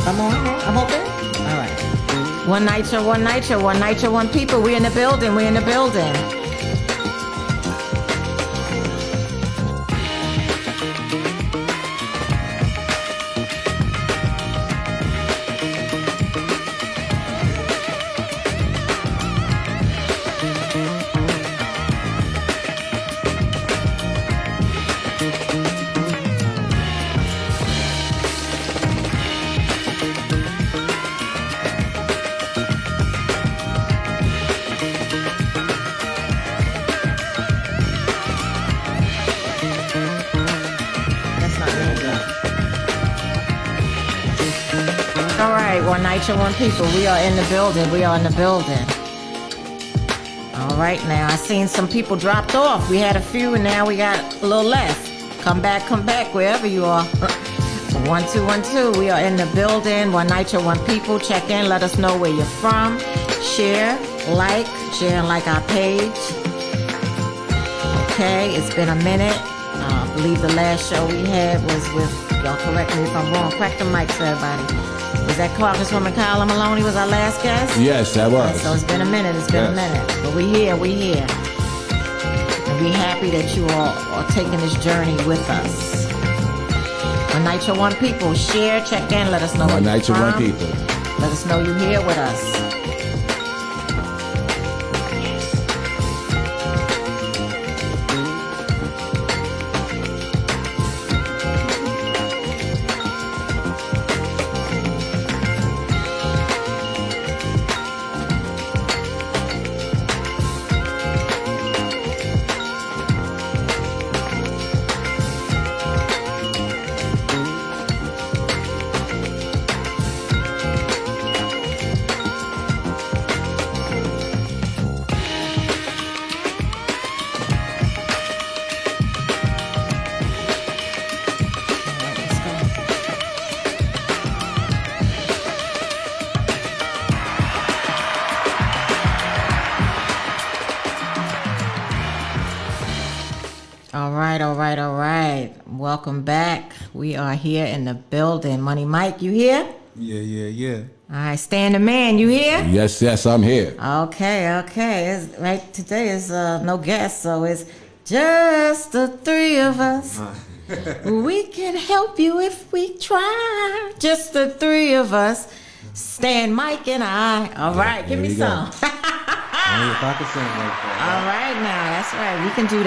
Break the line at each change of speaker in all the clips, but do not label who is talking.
I'm on here. I'm open. All right. One night show, one night show, one night show, one people. We in the building. We in the building. All right, one night show, one people. We are in the building. We are in the building. All right, now I seen some people dropped off. We had a few, and now we got a little less. Come back, wherever you are. 1212. We are in the building. One night show, one people. Check in. Let us know where you're from. Share and like our page. Okay, it's been a minute. I believe the last show we had was with, y'all correct me if I'm wrong, crack the mics, everybody. Was that Congresswoman Kyla Maloney was our last guest?
Yes, that was.
So it's been a minute, a minute. But we here. And we happy that you all are taking this journey with us. One night show, one people. Share, check in, let us know
One night show, one people.
Let us know you're here with us. All right. Welcome back. We are here in the building. Money Mike, you here?
Yeah.
All right, Stan the Man, you here?
Yes, I'm here.
Okay. Right, today is no guest, so it's just the three of us. We can help you if we try. Just the three of us. Stan, Mike, and I. All right, give me some.
Only if I can sing like that.
All right, now that's right. We can do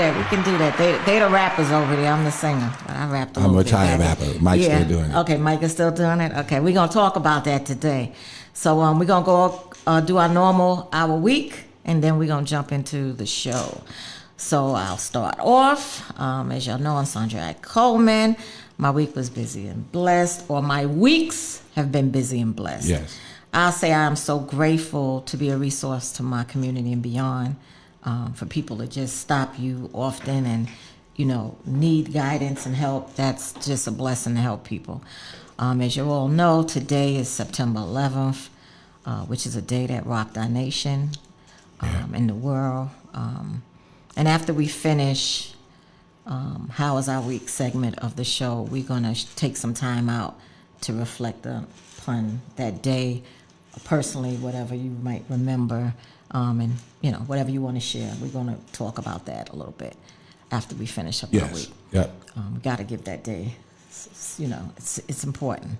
that. They the rappers over there. I'm the singer. But I rapped a
I'm
little
a
bit.
retired rapper. Mike's still doing it.
Okay, Mike is still doing it. Okay, we're gonna talk about that today. So we're gonna go do our normal hour week, and then we're gonna jump into the show. So I'll start off. As y'all know, I'm Saundrea Coleman. My week was busy and blessed, or my weeks have been busy and blessed.
Yes.
I'll say I am so grateful to be a resource to my community and beyond, for people to just stop you often and, need guidance and help. That's just a blessing to help people. As you all know, today is September 11th, which is a day that rocked our nation and the world. And after we finish How is Our Week segment of the show, we're going to take some time out to reflect upon that day, personally, whatever you might remember, and whatever you want to share. We're going to talk about that a little bit after we finish up our week.
Yep.
We got to give that day, it's important.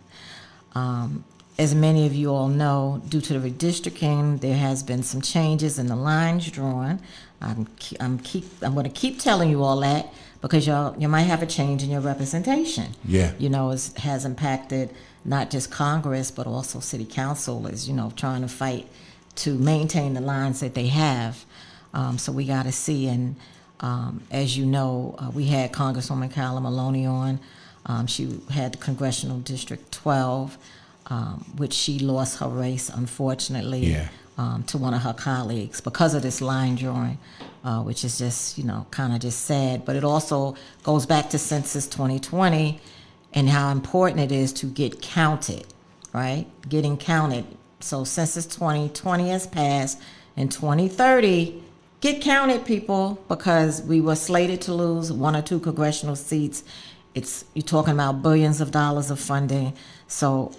As many of you all know, due to the redistricting, there has been some changes in the lines drawn. I'm going to keep telling you all that because you might have a change in your representation.
Yeah.
It has impacted not just Congress, but also City Council is, trying to fight to maintain the lines that they have. So we got to see. And as you know, we had Congresswoman Kyla Maloney on. She had Congressional District 12, which she lost her race, unfortunately, to one of her colleagues because of this line drawing, which is just, kind of just sad. But it also goes back to Census 2020 and how important it is to get counted, right? Getting counted. So Census 2020 has passed. In 2030, get counted, people, because we were slated to lose 1 or 2 congressional seats you're talking about billions of dollars of funding. So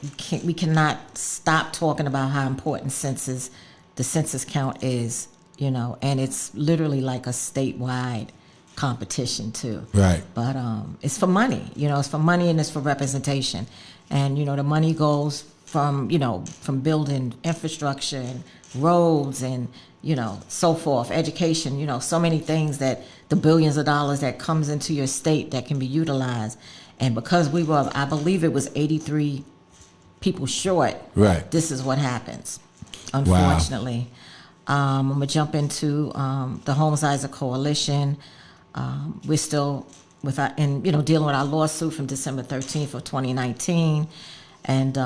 we cannot stop talking about how important the census count is, and it's literally like a statewide competition too.
Right.
But it's for money, it's for money and it's for representation. And, the money goes from building infrastructure and roads and, so forth, education, so many things that the billions of dollars that comes into your state that can be utilized. And because I believe it was 83 people short.
Right.
This is what happens, unfortunately. Wow. I'm going to jump into the Homicides Coalition. We're still dealing with our lawsuit from December 13th of 2019. And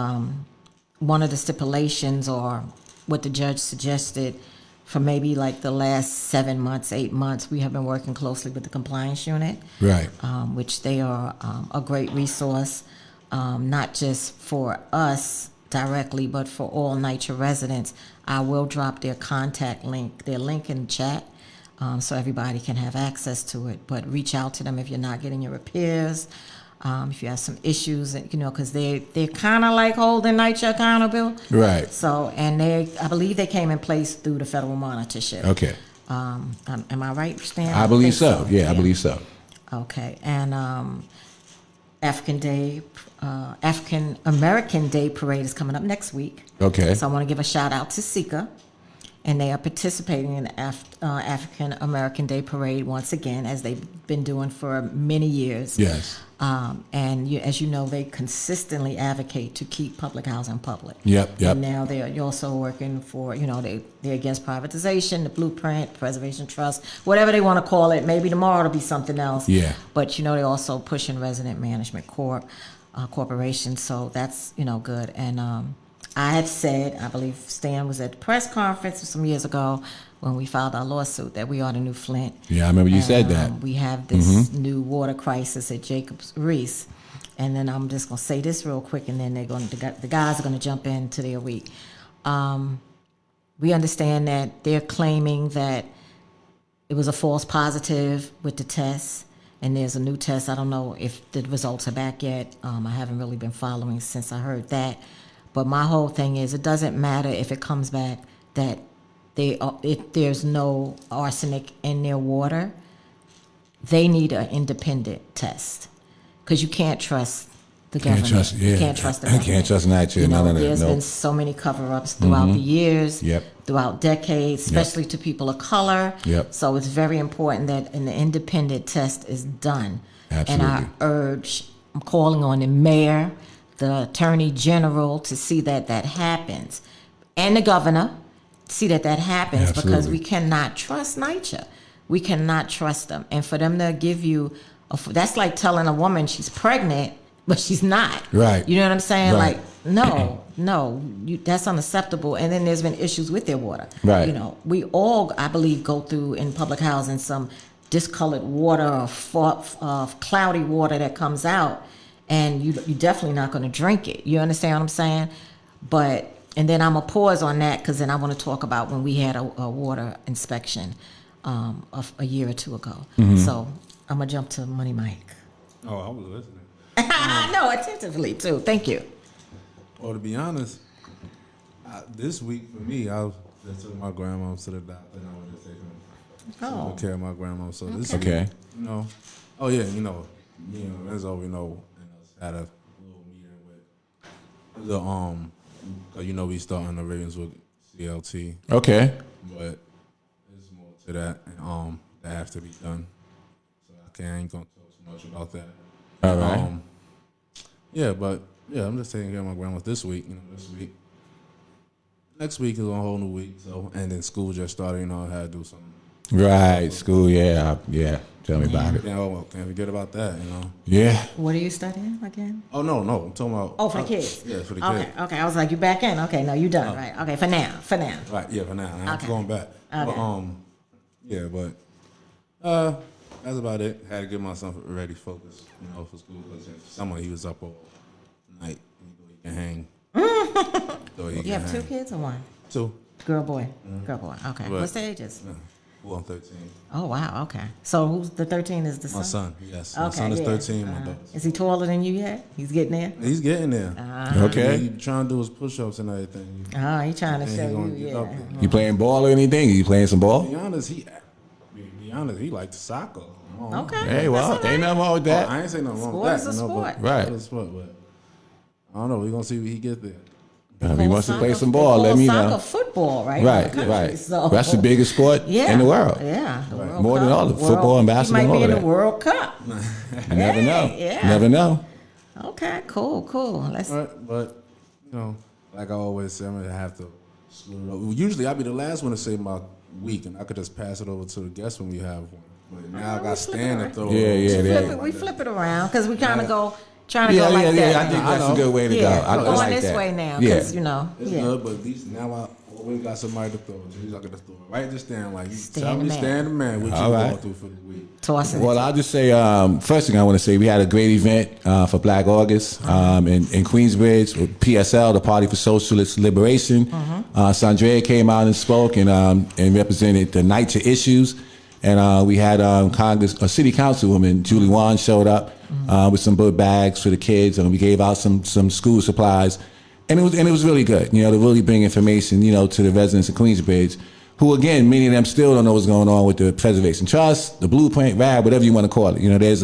one of the stipulations, or what the judge suggested, for maybe like the last 7 months, 8 months, we have been working closely with the compliance unit,
right?
Which they are a great resource, not just for us directly, but for all NYCHA residents. I will drop their link in the chat, so everybody can have access to it. But reach out to them if you're not getting your repairs, if you have some issues, because they're kind of like holding NYCHA accountable.
Right.
So, and I believe they came in place through the federal monitorship.
Okay.
Am I right, Stan?
I believe so. Yeah, I believe so.
Okay. And African American Day Parade is coming up next week.
Okay.
So I want to give a shout out to Sika. And they are participating in the African American Day Parade once again, as they've been doing for many years.
Yes.
And as you know, they consistently advocate to keep public housing public.
Yep.
And now they're also working for, they're against privatization, the blueprint, preservation trust, whatever they want to call it. Maybe tomorrow it'll be something else.
Yeah.
But, they're also pushing resident management corporations. So that's, good. And I had said, I believe Stan was at the press conference some years ago when we filed our lawsuit, that we are the new Flint.
Yeah, I remember you said that.
We have this new water crisis at Jacobs Reese. And then I'm just going to say this real quick, and then the guys are going to jump into their week. We understand that they're claiming that it was a false positive with the test, and there's a new test. I don't know if the results are back yet. I haven't really been following since I heard that. But my whole thing is, it doesn't matter if it comes back that there's no arsenic in their water. They need an independent test, because you can't trust the government. You can't trust the government.
I can't trust NYCHA.
There's been so many cover-ups throughout the years, throughohout decades, especially to people of color.
Yep.
So it's very important that an independent test is done.
Absolutely.
And I'm calling on the mayor, the attorney general, to see that happens, and the governor, see that happens. Absolutely. Because we cannot trust NYCHA. We cannot trust them. And for them to give you, that's like telling a woman she's pregnant, but she's not.
Right.
You know what I'm saying?
Right.
Like, no, that's unacceptable. And then there's been issues with their water.
Right.
We all, I believe, go through in public housing some discolored water or cloudy water that comes out. And you're definitely not going to drink it. You understand what I'm saying? And then I'm going to pause on that, because then I want to talk about when we had a water inspection of a year or two ago. So I'm going to jump to Money Mike.
Oh, I was listening.
I know, attentively, too. Thank you.
Well, to be honest, this week for me, I just took my grandma to the doctor, and I went to take care of my grandma. So this week, me and Renzo, had a little meeting with we starting the Ravenswood CLT.
Okay.
But there's more to that, and that has to be done. So I ain't gonna talk too much about that.
All right.
I'm just taking care of my grandma this week. This week. Next week is a whole new week. So, and then school just started. I had to do something.
Right, school. Yeah. Tell me about it.
Yeah, can't forget about that.
Yeah.
What are you studying again?
Oh no, I'm talking about.
Oh, for the kids.
Yeah, for the kids.
Okay. I was like, you back in? Okay, no, you done, right? Okay, for now.
Right, yeah, for now. I'm going back.
Okay.
But that's about it. Had to get myself ready, focused, for school, because someone he was up all night. He can hang.
You have 2 kids or 1?
2.
Girl, boy. Girl, boy. Okay.
But,
what's the ages?
Who I'm 13.
Oh wow, okay. So who's the 13 is the son?
My son, yes.
Okay,
My son is
yeah.
13. My daughter.
Is he taller than you yet? He's getting there.
He's getting there.
Okay.
He trying to do his push-ups and everything.
He trying to
And
show
he gonna
you,
get up
yeah.
there.
You playing ball or anything? You playing some
To
ball?
be honest, he likes soccer. I don't know.
Okay.
Hey, well,
That's all
ain't nothing wrong with that.
I ain't saying nothing wrong
Sport
with
is
that.
a sport.
But,
Right.
Sport is a sport, but I don't know. We're gonna see when he gets there.
If he wants to play
Soccer,
some ball, let me
soccer,
know.
football, right?
Right,
In the country,
right.
so-
That's the biggest sport in the world.
Yeah, the World
More than
Cup,
all of
world-
football and basketball
He
and
might
all
be in
of
the
that.
World Cup.
You never know.
Yeah.
Never know.
Okay, cool. Let's.
Right, but you know, like I always say, I'm gonna have to screw it up. Usually, I'll be the last one to say my week, and I could just pass it over to the guest when we have one. But now I got Stan to throw.
We flip it around because we kind of trying to go like that.
I think that's a good way to go. I
we're going
like
this
that.
way now
Yeah.
because
It's good, but at least now I always got somebody to throw. So he's not gonna throw it right to Stan. Like, tell me, Stan the man, what you
All right.
going through for the week?
Toss it.
Well, I'll just say, first thing I want to say, we had a great event for Black August in Queensbridge with PSL, the Party for Socialist Liberation. Saundrea came out and spoke and represented the NYCHA issues. And we had City Councilwoman Julie Wan showed up with some book bags for the kids, and we gave out some school supplies, and it was really good, to really bring information, to the residents of Queensbridge, who again, many of them still don't know what's going on with the Preservation Trust, the Blueprint, RAD, whatever you want to call it. There's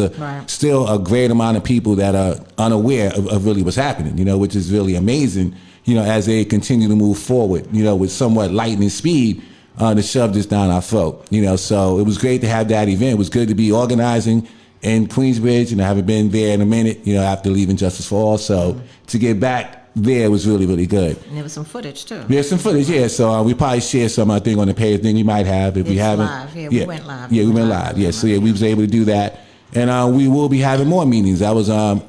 still a great amount of people that are unaware of really what's happening, which is really amazing, as they continue to move forward, with somewhat lightning speed. To shove this down our throat, so it was great to have that event. It was good to be organizing in Queensbridge, I haven't been there in a minute, after leaving Justice for All, so to get back there was really, really good.
And there was some footage too.
There's some footage, yeah, so we probably share some, I think, on the page thing we might have if we haven't.
Live. Yeah, we went live.
Yeah, we went live, yeah, so we was able to do that, and we will be having more meetings. That was a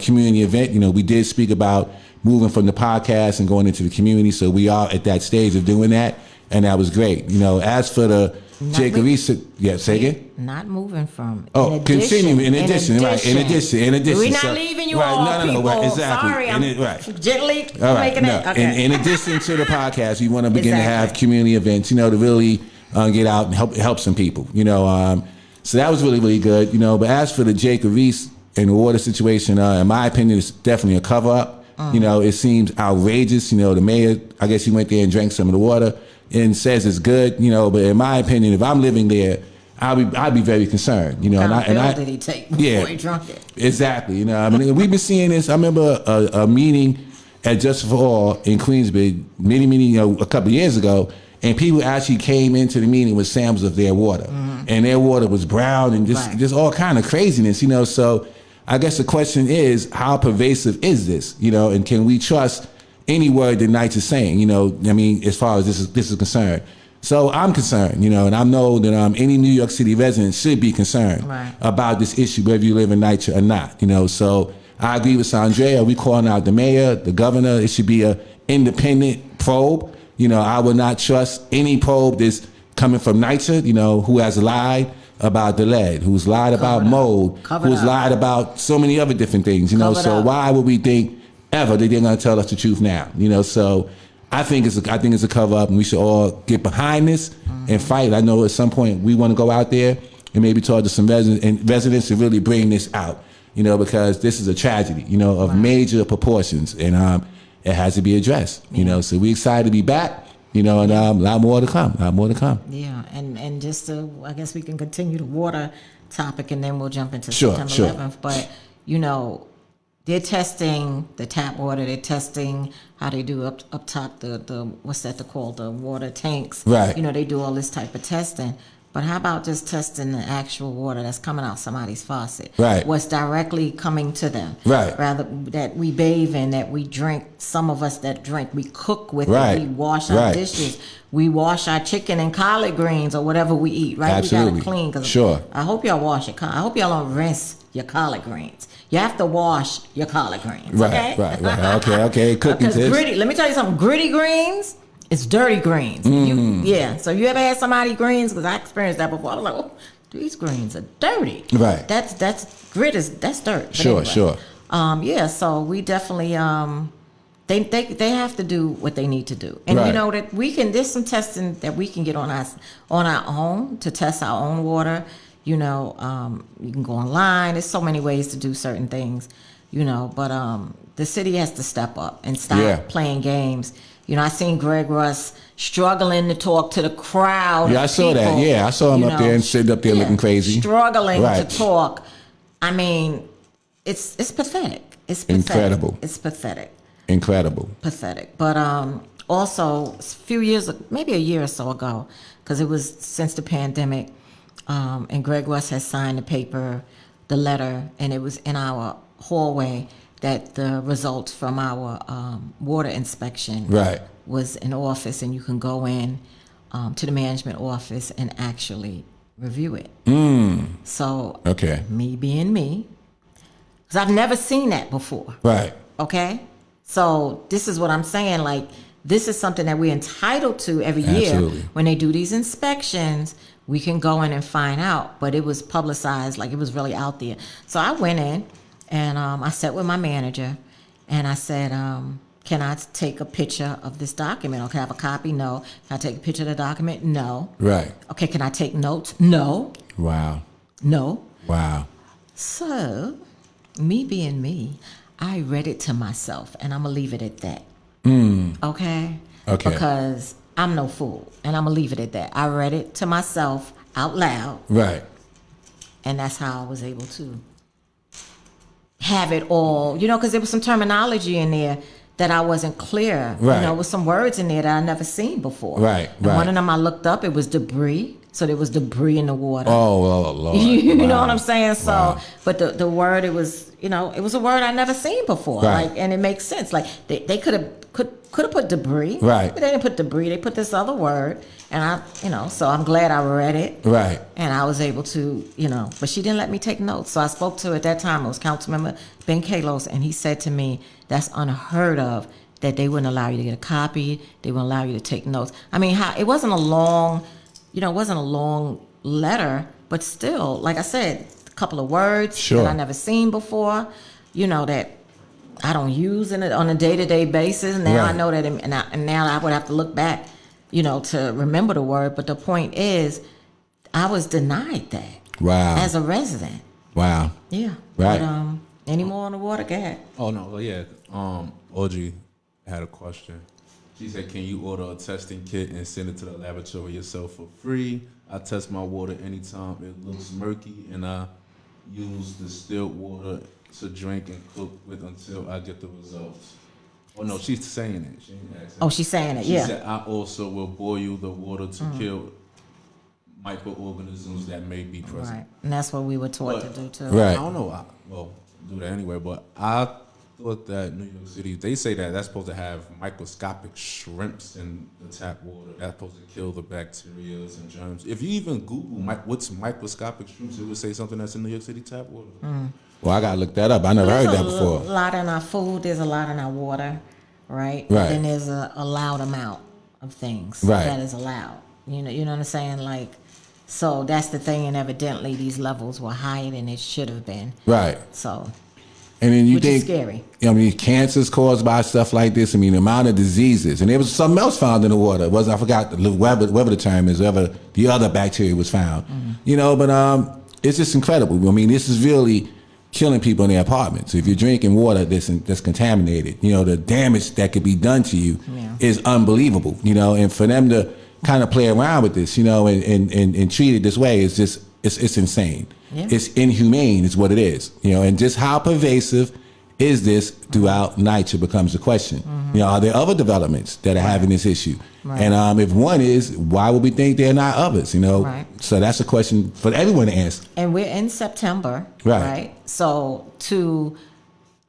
community event, we did speak about moving from the podcast and going into the community, so we are at that stage of doing that. And that was great. As for the Jacob Reese, say again?
Not moving from.
Continue. In addition.
We're not leaving you all, people.
Right, exactly.
Sorry, I'm gently making it. Okay.
In addition to the podcast, we want to begin to have community events, to really get out and help some people, So that was really, really good, But as for the Jacob Reese and the water situation, in my opinion, it's definitely a cover-up. It seems outrageous. The mayor, I guess he went there and drank some of the water and says it's good, but in my opinion, if I'm living there, I'd be very concerned,
and I did he take before he drunk it?
Exactly, we've been seeing this. I remember a meeting at Justice for All in Queensbridge many, a couple of years ago, and people actually came into the meeting with samples of their water, and their water was brown and just all kind of craziness, So I guess the question is, how pervasive is this, and can we trust any word that Knights is saying, as far as this is concerned. So I'm concerned, and I know that any New York City resident should be concerned about this issue, whether you live in NYCHA or not, So I agree with Saundrea. We calling out the mayor, the governor. It should be an independent probe. I would not trust any probe that's coming from NYCHA, who has lied about the lead, who's lied about mold, who's lied about so many other different things, So why would we think ever that they're going to tell us the truth now, So I think it's a cover up, and we should all get behind this and fight. I know at some point we want to go out there and maybe talk to some residents to really bring this out, because this is a tragedy, of major proportions, and it has to be addressed, So we're excited to be back, and a lot more to come.
Yeah, and just to, I guess we can continue the water topic, and then we'll jump into
September
11th. But they're testing the tap water. They're testing how they do up top the what's that called, the water tanks.
Right.
They do all this type of testing. But how about just testing the actual water that's coming out somebody's faucet?
Right.
What's directly coming to them?
Right.
Rather that we bathe in, that we drink. Some of us that drink, we cook with
right.
it. We wash our dishes. We wash our chicken and collard greens or whatever we eat. Right.
Absolutely.
We gotta clean. 'Cause
sure.
I hope y'all wash it. I hope y'all don't rinse your collard greens. You have to wash your collard greens.
Right.
Okay.
Right. Okay. Cooking
Because gritty. Let me tell you something. Gritty greens. It's dirty greens. So you ever had somebody greens? Because I experienced that before. I was like, oh, these greens are dirty.
Right.
That's that's dirt. But
Sure.
So we definitely They have to do what they need to do, and
Right.
that there's some testing that we can get on our own to test our own water. You can go online. There's so many ways to do certain things, but the city has to step up and stop
Yeah.
playing games. I seen Greg Russ struggling to talk to the crowd.
Yeah, I
of
saw that.
people,
Yeah, I saw him up there and sitting up there looking crazy.
struggling
Right.
to talk. I mean, it's pathetic. It's pathetic.
Incredible.
It's pathetic.
Incredible.
Pathetic. But also, a few years, maybe a year or so ago, because it was since the pandemic, and Greg Russ has signed the letter, and it was in our hallway that the results from our water inspection
Right.
was in office, and you can go in to the management office and actually review it. So,
Okay.
me being me, because I've never seen that before.
Right.
Okay? So this is what I'm saying. Like, this is something that we're entitled to every year.
Absolutely.
When they do these inspections, we can go in and find out. But it was publicized, like it was really out there. So I went in and I sat with my manager and I said, can I take a picture of this document? Okay, I have a copy? No. Can I take a picture of the document? No.
Right.
Okay, can I take notes? No.
Wow.
No.
Wow.
So, me being me, I read it to myself, and I'm going to leave it at that. Okay?
Okay.
Because I'm no fool, and I'm going to leave it at that. I read it to myself out loud,
Right.
and that's how I was able to have it all, because there was some terminology in there that I wasn't clear.
Right.
With some words in there that I never seen before.
Right,
And
right.
one of them I looked up, it was debris. So there was debris in the water.
Oh, Lord.
You know
Wow.
what I'm saying? So,
Wow.
but the word, it was a word I never seen before.
Right.
Like, and it makes sense. Like they could have put debris.
Right.
But they didn't put debris. They put this other word. And so I'm glad I read it.
Right.
And I was able to, but she didn't let me take notes. So I spoke to her at that time. It was Councilmember Ben Kalos, and he said to me, that's unheard of that they wouldn't allow you to get a copy. They wouldn't allow you to take notes. I mean, it wasn't a long letter, but still, like I said, a couple of words
Sure.
that I never seen before, that I don't use on a day-to-day basis. Now I
Right.
know that, and now I would have to look back, to remember the word. But the point is, I was denied that
Wow.
as a resident.
Wow.
Yeah.
Right.
But, any more on the water? Go ahead.
Oh no, well, yeah. Audrey had a question. She said, "Can you order a testing kit and send it to the laboratory yourself for free? I test my water anytime it looks murky, and I use distilled water to drink and cook with until I get the results." Oh no, she's saying it. She didn't ask it.
Oh, she's saying it.
She
Yeah.
said, "I also will boil the water to kill microorganisms that may be present."
Right. And that's what we were taught
But-
to do too.
Right.
I don't know. Do that anyway. But I thought that New York City, they say that that's supposed to have microscopic shrimps in the tap water. That's supposed to kill the bacteria and germs. If you even Google what's microscopic shrimps, it would say something that's in New York City tap water.
Well, I got to look that up. I never heard that
There's a
before.
lot in our food. There's a lot in our water, right?
Right.
And then there's a allowed amount of things
Right.
that is allowed. You know what I'm saying? Like, so that's the thing. And evidently, these levels were higher than it should have been.
Right.
So,
And then you
which is
think,
scary.
I mean, cancer's caused by stuff like this. I mean, the amount of diseases, and there was something else found in the water. It was I forgot whatever the term is, whatever the other bacteria was found. But it's just incredible. I mean, this is really killing people in their apartments. If you're drinking water that's contaminated, the damage that could be done to you is unbelievable. And for them to kind of play around with this, and treat it this way is just it's insane.
Yeah.
It's inhumane is what it is. And just how pervasive is this throughout NYCHA becomes the question. Are there other developments that are having this issue?
Right.
And if one is, why would we think there are not others?
Right.
So that's a question for everyone to answer.
And we're in September,
Right.
right? So to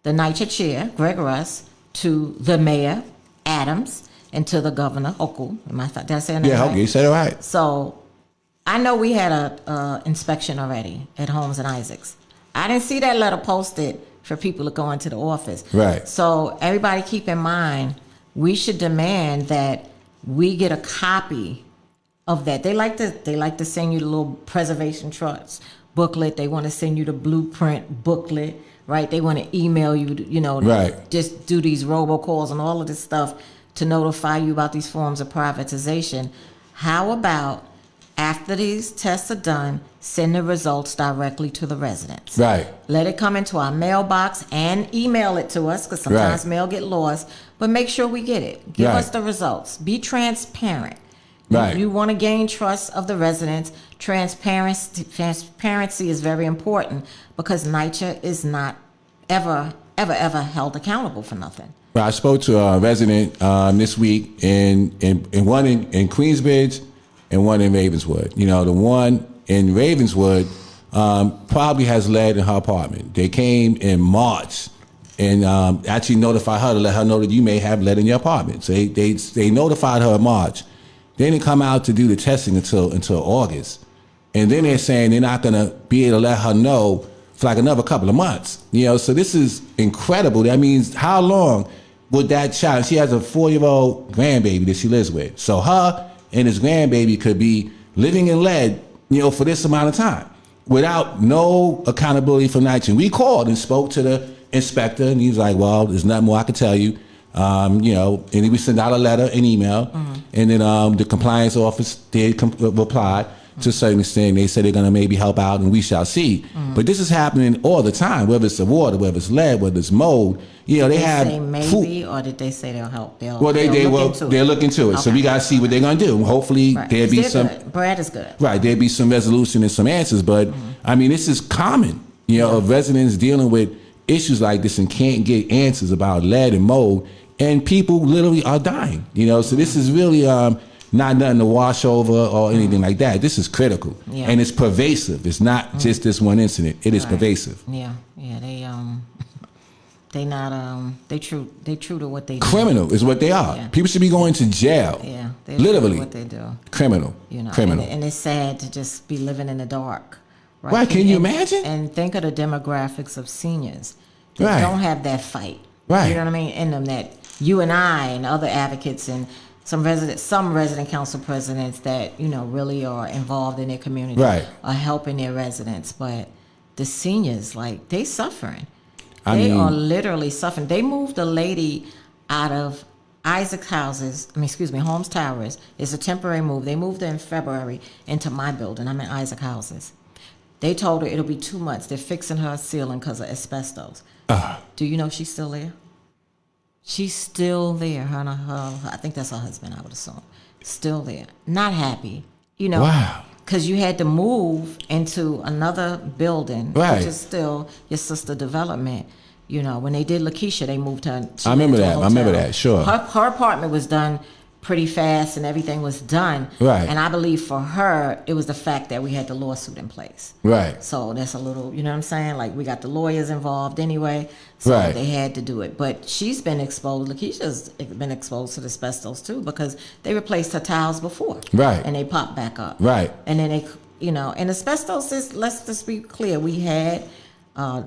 the NYCHA chair, Greg Russ, to the mayor, Adams, and to the governor, Hochul. Did I say that
Yeah,
right?
okay, you said it right.
So I know we had a inspection already at Holmes and Isaacs. I didn't see that letter posted for people to go into the office.
Right.
So everybody keep in mind, we should demand that we get a copy of that. They like to send you the little preservation trust booklet. They want to send you the blueprint booklet, right? They want to email you,
Right.
just do these robocalls and all of this stuff to notify you about these forms of privatization. How about after these tests are done, send the results directly to the residents?
Right.
Let it come into our mailbox and email it to us, because sometimes
Right.
mail get lost. But make sure we get it. Give
Right.
us the results. Be transparent.
Right.
If you want to gain trust of the residents, transparency is very important, because NYCHA is not ever held accountable for nothing.
Well, I spoke to a resident this week, and one in Queensbridge and one in Ravenswood. The one in Ravenswood probably has lead in her apartment. They came in March and actually notified her to let her know that you may have lead in your apartment. So they notified her in March. They didn't come out to do the testing until August. And then they're saying they're not going to be able to let her know for like another couple of months. So this is incredible. That means how long would that child, she has a 4-year-old grandbaby that she lives with. So her and his grandbaby could be living in lead, for this amount of time without no accountability from NYCHA. We called and spoke to the inspector, and he was like, well, there's nothing more I can tell you. And we sent out a letter, an email, and then the compliance office did reply to a certain extent. They said they're going to maybe help out, and we shall see. But this is happening all the time, whether it's the water, whether it's lead, whether it's mold. They have
say maybe,
food.
or did they say they'll help? They're
looking into it. So
Okay.
we got to see what they're going to do. Hopefully
Right.
there'll be
They're
some.
good. Brad is good.
Right, there'd be some resolution and some answers, but I mean, this is common, of residents dealing with issues like this and can't get answers about lead and mold, and people literally are dying, So this is really not nothing to wash over or anything like that. This is critical,
Yeah.
and it's pervasive. It's not just this one incident. It is
Right.
pervasive.
Yeah, they not they true to what they do.
Criminal is what they are.
Yeah.
People should be going to jail.
Yeah, they're
literally
what they do.
Criminal. Criminal.
And it's sad to just be living in the dark.
Right, can you imagine?
And think of the demographics of seniors that
Right.
don't have that fight.
Right.
You know what I mean? In them, that you and I and other advocates and some resident council presidents that, really are involved in their community,
Right.
are helping their residents. But the seniors, they suffering.
I
They
mean-
are literally suffering. They moved a lady out of Holmes Towers. It's a temporary move. They moved her in February into my building. I'm in Isaac Houses. They told her it'll be 2 months. They're fixing her ceiling because of asbestos. Do you know she's still there? She's still there. I think that's her husband, I would assume. Still there. Not happy.
Wow.
Because you had to move into another building,
Right.
which is still your sister development. When they did Lakeisha, they moved her.
I remember
into a
that.
hotel.
I remember that, sure.
Her apartment was done pretty fast, and everything was done.
Right.
And I believe for her, it was the fact that we had the lawsuit in place.
Right.
So that's a little, you know what I'm saying? Like, we got the lawyers involved anyway, so
Right.
they had to do it. But she's been exposed. Lakeisha's been exposed to the asbestos too, because they replaced her tiles before.
Right.
And they popped back up.
Right.
And then they, and asbestos is, let's just be clear, we had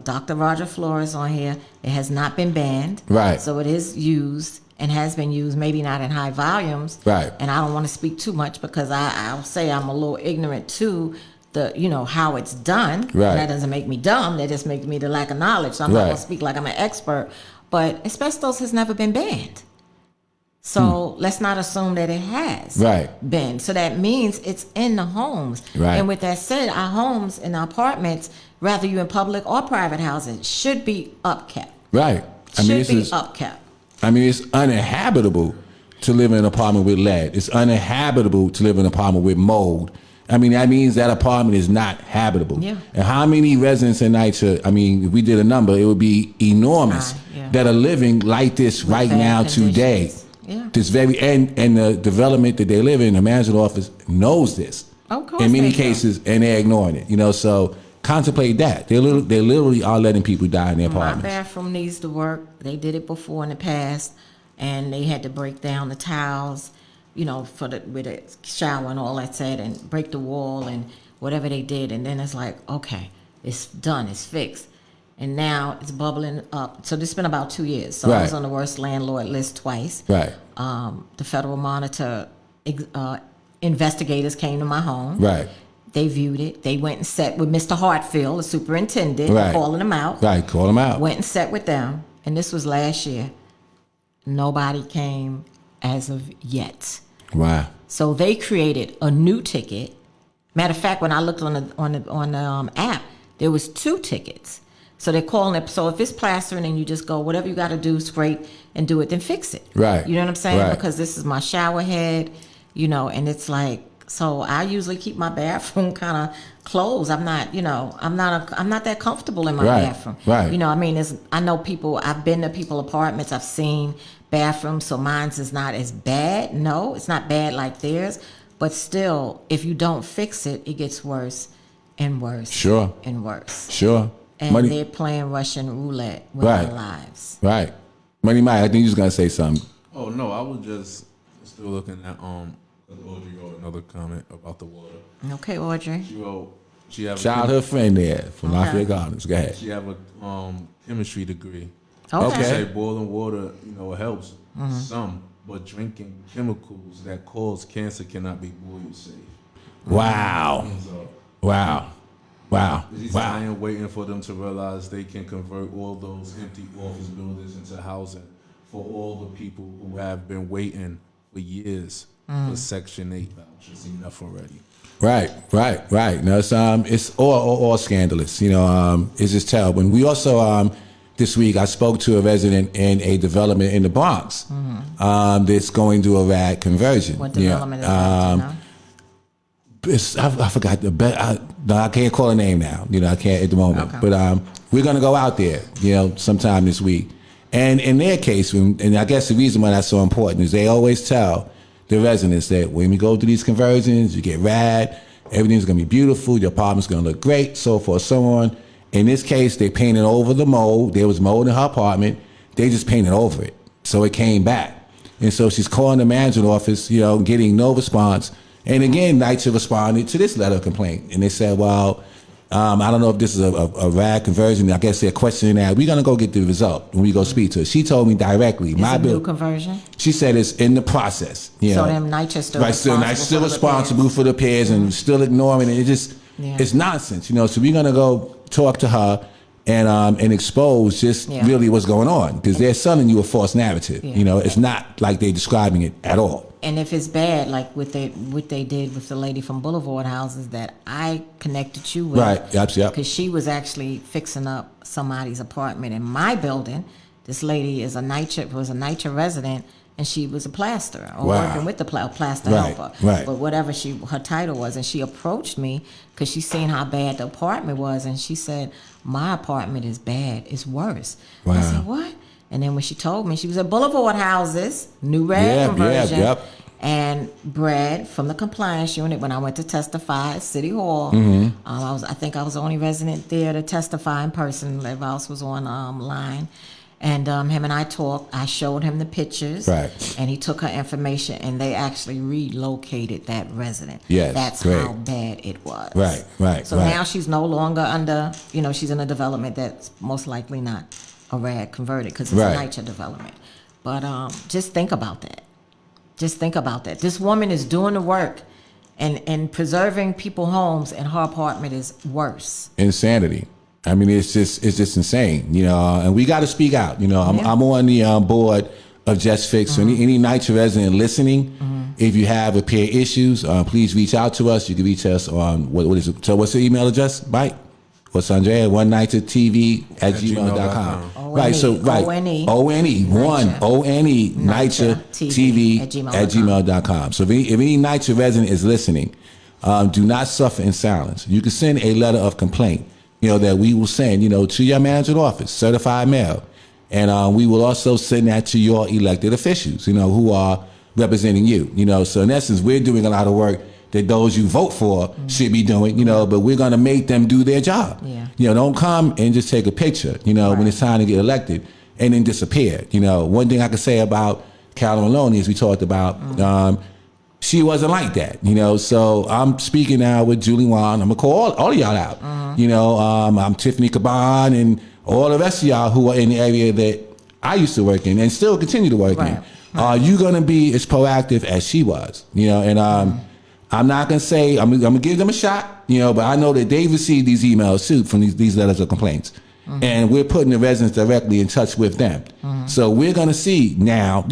Dr. Roger Flores on here. It has not been banned.
Right.
So it is used and has been used, maybe not in high volumes.
Right.
And I don't want to speak too much, because I'll say I'm a little ignorant to the, how it's done.
Right.
And that doesn't make me dumb. That just makes me the lack of knowledge. So I'm not
Right.
going to speak like I'm an expert. But asbestos has never been banned. So let's not assume that it has
Right.
been. So that means it's in the homes.
Right.
And with that said, our homes and our apartments, whether you're in public or private housing, should be upkept.
Right.
Should be
it's
upkept.
it's uninhabitable to live in an apartment with lead. It's uninhabitable to live in an apartment with mold. That means that apartment is not habitable.
Yeah.
And how many residents in NYCHA, if we did a number, it would be enormous
Yeah.
that are living like this right
bad
now
conditions.
today.
Yeah.
This very and the development that they live in, the management office knows this.
Of course
in many
they do.
cases, and they're ignoring it. So contemplate that. They literally are letting people die in their
My
apartments.
bathroom needs to work. They did it before in the past, and they had to break down the tiles, with the shower and all that said, and break the wall and whatever they did. And then it's like, okay, it's done, it's fixed. And now it's bubbling up. So this has been about 2 years. So I was
Right.
on the worst landlord list twice.
Right.
The federal monitor investigators came to my home.
Right.
They viewed it. They went and sat with Mr. Hartfield, the superintendent,
Right.
calling them out.
Right, call them out.
Went and sat with them. And this was last year. Nobody came as of yet.
Wow.
So they created a new ticket. Matter of fact, when I looked on the app, there was 2 tickets. So they're calling it. So if it's plastering and you just go, whatever you got to do, scrape and do it, then fix it.
Right.
You know what I'm saying?
Right.
Because this is my shower head, you know, and it's like, so I usually keep my bathroom kind of closed. I'm not, you know, I'm not that comfortable in my
Right.
bathroom.
Right.
You know, I mean, I know people. I've been to people apartments. I've seen bathrooms, so mine's is not as bad. No, it's not bad like theirs, but still, if you don't fix it, it gets worse and worse.
Sure.
And worse.
Sure.
And
Money.
they're playing Russian roulette with
Right.
our lives.
Right. Money Mike, I think you was gonna say something.
Oh no, I was just still looking at Audrey wrote another comment about the water.
Okay, Audrey.
She have
Childhood friend there from Lafayette Gardens. Go ahead.
She have a chemistry degree.
Okay.
She say boiling water, you know, helps some, but drinking chemicals that cause cancer cannot be boiled safe.
Wow.
So,
Wow. Wow.
I
Wow.
am waiting for them to realize they can convert all those empty office buildings into housing for all the people who have been waiting for years for Section 8 vouchers. Enough already.
Right. No, it's all scandalous. You know, it's just terrible. And we also this week I spoke to a resident in a development in the Bronx that's going through a rad conversion.
What development is that? You know?
I forgot I can't call a name now. You know, I can't at the moment.
Okay.
But we're gonna go out there, you know, sometime this week. And in their case, and I guess the reason why that's so important is they always tell the residents that when we go through these conversions, you get rad, everything's gonna be beautiful, your apartment's gonna look great, so forth, so on. In this case, they painted over the mold. There was mold in her apartment. They just painted over it, so it came back. And so she's calling the management office, you know, getting no response. And again, NYCHA responded to this letter of complaint. And they said, well, I don't know if this is a rad conversion. I guess they're questioning that. We're going to go get the result when we go speak to her. She told me directly.
It's a new conversion?
She said it's in the process. You know.
So them NYCHA still
right, still responsible for the repairs and still ignoring it. It just, it's nonsense, you know. So we're going to go talk to her and expose just really what's going on. Because they're selling you a false narrative. You know, it's not like they're describing it at all.
And if it's bad, like what they did with the lady from Boulevard Houses that I connected you with,
right? Yep.
Because she was actually fixing up somebody's apartment in my building. This lady was a NYCHA resident, and she was a plasterer or working with the plaster helper,
right?
But whatever her title was, and she approached me because she seen how bad the apartment was, and she said, "My apartment is bad. It's worse."
Wow.
I said, "What?" And then when she told me, she was at Boulevard Houses, new rad conversion, and Brad from the compliance unit. When I went to testify at City Hall, I think I was the only resident there to testify in person. Everybody else was online. And him and I talked. I showed him the pictures, and he took her information, and they actually relocated that resident.
Yes,
that's
great.
how bad it was.
Right.
So now she's no longer under. You know, she's in a development that's most likely not a rad converted because it's a NYCHA development. But just think about that. Just think about that. This woman is doing the work and preserving people's homes, and her apartment is worse.
Insanity. I mean, it's just insane, you know. And we got to speak out. You know, I'm on the board of Just Fix. So any NYCHA resident listening, if you have repair issues, please reach out to us. You can reach us on what is it? So what's the email address, Mike? What's Saundrea? onenightchatv@gmail.com. Right. So ONE NYCHATV@gmail.com. So if any NYCHA resident is listening, do not suffer in silence. You can send a letter of complaint, you know, that we will send, you know, to your manager's office, certified mail, and we will also send that to your elected officials, you know, who are representing you. You know, so in essence, we're doing a lot of work that those you vote for should be doing, you know, but we're going to make them do their job. You know, don't come and just take a picture, you know, when it's time to get elected and then disappear. You know, one thing I could say about Carolyn Maloney, as we talked about, she wasn't like that, you know, so I'm speaking now with Julie Wan. I'm going to call all of y'all out. You know, I'm Tiffany Caban and all the rest of y'all who are in the area that I used to work in and still continue to work in. Are you going to be as proactive as she was? You know, and I'm not gonna say I'm gonna give them a shot, but I know that they received these emails too from these letters of complaints, and we're putting the residents directly in touch with them. So we're gonna see now,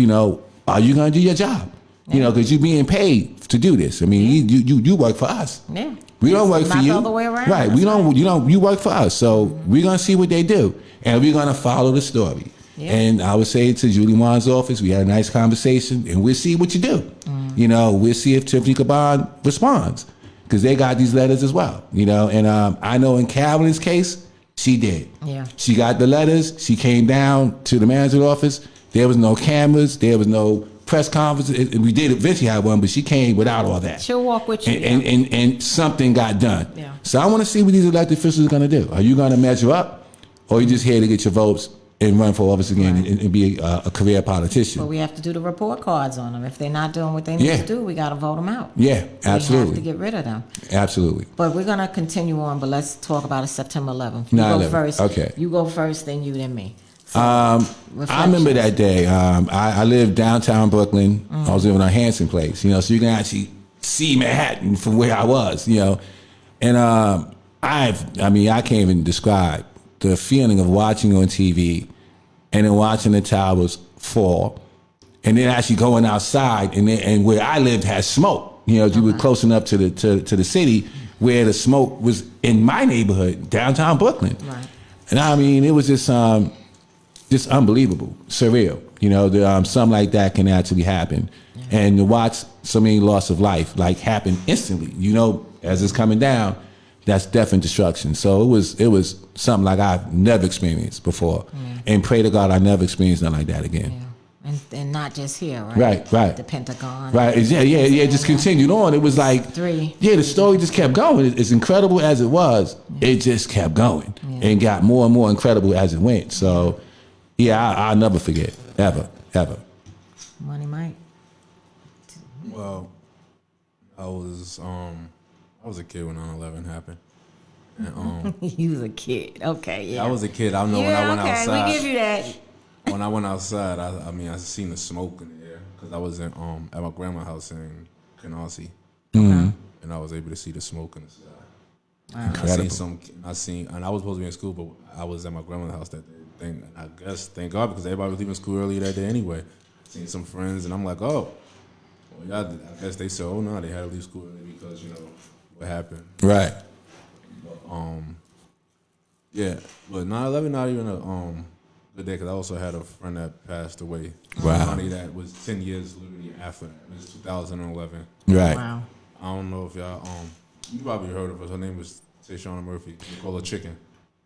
are you gonna do your job? Because you're being paid to do this. I mean, you work for us.
Yeah.
We don't work for
Not
you.
the other way around.
Right.
That's
We don't. You work for us. So we're gonna see what they do, and we're gonna follow the story.
Yeah.
And I would say to Julie Wan's office, we had a nice conversation, and we'll see what you do. We'll see if Tiffany Caban responds, because they got these letters as well. And I know in Carolyn's case, she did.
Yeah.
She got the letters. She came down to the manager's office. There was no cameras. There was no press conference. We did eventually have one, but she came without all that.
She'll walk with you.
And something got done.
Yeah.
So I want to see what these elected officials are going to do. Are you going to measure up, or are you just here to get your votes and run for office again and be a career politician?
But we have to do the report cards on them. If they're not doing what they need to do, we got to vote them out.
Yeah, absolutely.
We have to get rid of them.
Absolutely.
But we're going to continue on, but let's talk about it September 11th. You
9/11.
go first.
Okay.
You go first, then you, then me. So,
I remember that day. I lived downtown Brooklyn. I was living on Hanson Place, so you can actually see Manhattan from where I was, And I can't even describe the feeling of watching on TV and then watching the towers fall, and then actually going outside, and where I lived had smoke. You were close enough to the city where the smoke was in my neighborhood, downtown Brooklyn.
Right.
And it was just unbelievable, surreal. Something like that can actually happen, and to watch so many loss of life happen instantly. As it's coming down, that's death and destruction. So it was something like I've never experienced before, and pray to God I never experience nothing like that again.
Yeah. And not just here, right?
Right.
The Pentagon.
Right. Yeah. It just continued on. It was like the story just kept going. As incredible as it was, it just kept going and got more and more incredible as it went. So. Yeah, I'll never forget, ever.
Money Mike.
Well, I was a kid when 9/11 happened. And,
You was a kid. Okay, yeah.
I was a kid. I know when I went outside.
We give you that.
When I went outside, I seen the smoke in the air because I was at my grandma's house in Canarsie, and I was able to see the smoke in the sky.
Wow.
And I was supposed to be in school, but I was at my grandma's house that day. I guess, thank God, because everybody was leaving school early that day anyway. Seen some friends, and I'm like, oh, well, I guess they said, oh no, they had to leave school early because what happened.
Right.
But 9/11 not even a good day because I also had a friend that passed away.
Wow.
Funny that was 10 years literally after that. It was 2011.
Right.
Wow.
I don't know if y'all you probably heard of her. Her name was Tayshana Murphy. We call her Chicken.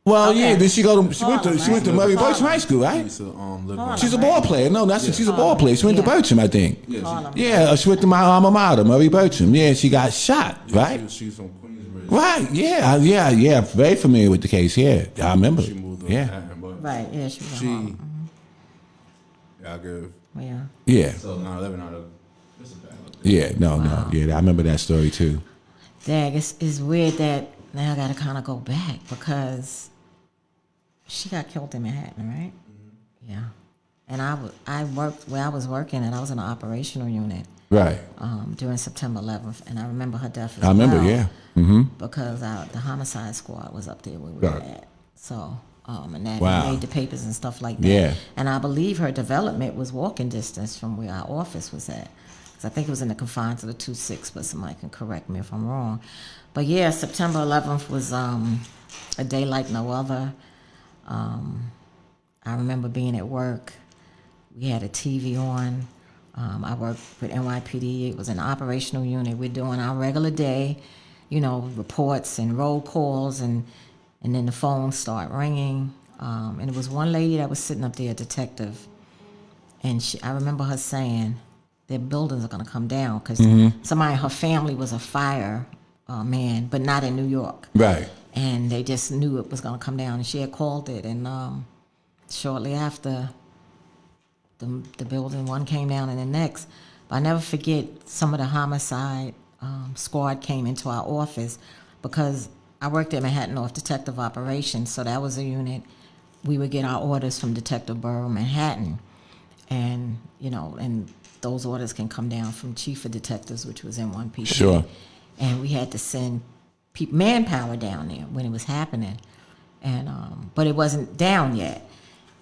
Well,
Okay.
yeah. Then she went to Murray Bertram High School,
She
right?
used to live
She's a ball player. No, she's a ball player. She went to Bertram, I think.
Yeah,
She went to my alma mater, Murray Bertram. Yeah, she got shot, right?
She's from Queensbridge.
Right. Yeah. Very familiar with the case. Yeah, I remember.
She moved to
Yeah.
Manhattan, but
Right, yeah, she was
I give.
Yeah.
Yeah.
So 9/11 not a. It's a bad look.
Yeah. No. Yeah, I remember that story too.
Dag, it's weird that now I got to kind of go back because she got killed in Manhattan, right? Mm-hmm. Yeah. And I worked where I was working, and I was in an operational unit
Right.
during September 11th, and I remember her death.
I remember. Yeah. Mm-hmm.
Because the homicide squad was up there where we were
Right.
at. So, and that
Wow.
made the papers and stuff like that.
Yeah.
And I believe her development was walking distance from where our office was at. Because I think it was in the confines of the 2-6, but somebody can correct me if I'm wrong. But yeah, September 11th was a day like no other. I remember being at work. We had a TV on. I worked with NYPD. It was an operational unit. We're doing our regular day, reports and roll calls, and then the phones start ringing. And it was one lady that was sitting up there, a detective, and I remember her saying, their buildings are going to come down because somebody, her family was a fire man, but not in New York.
Right.
And they just knew it was going to come down, and she had called it. And shortly after, the building, one came down and the next. But I never forget, some of the homicide squad came into our office because I worked at Manhattan North Detective Operations, so that was a unit. We would get our orders from Detective Burrow, Manhattan. and and those orders can come down from chief of detectives, which was N1PD.
Sure.
And we had to send manpower down there when it was happening, and but it wasn't down yet.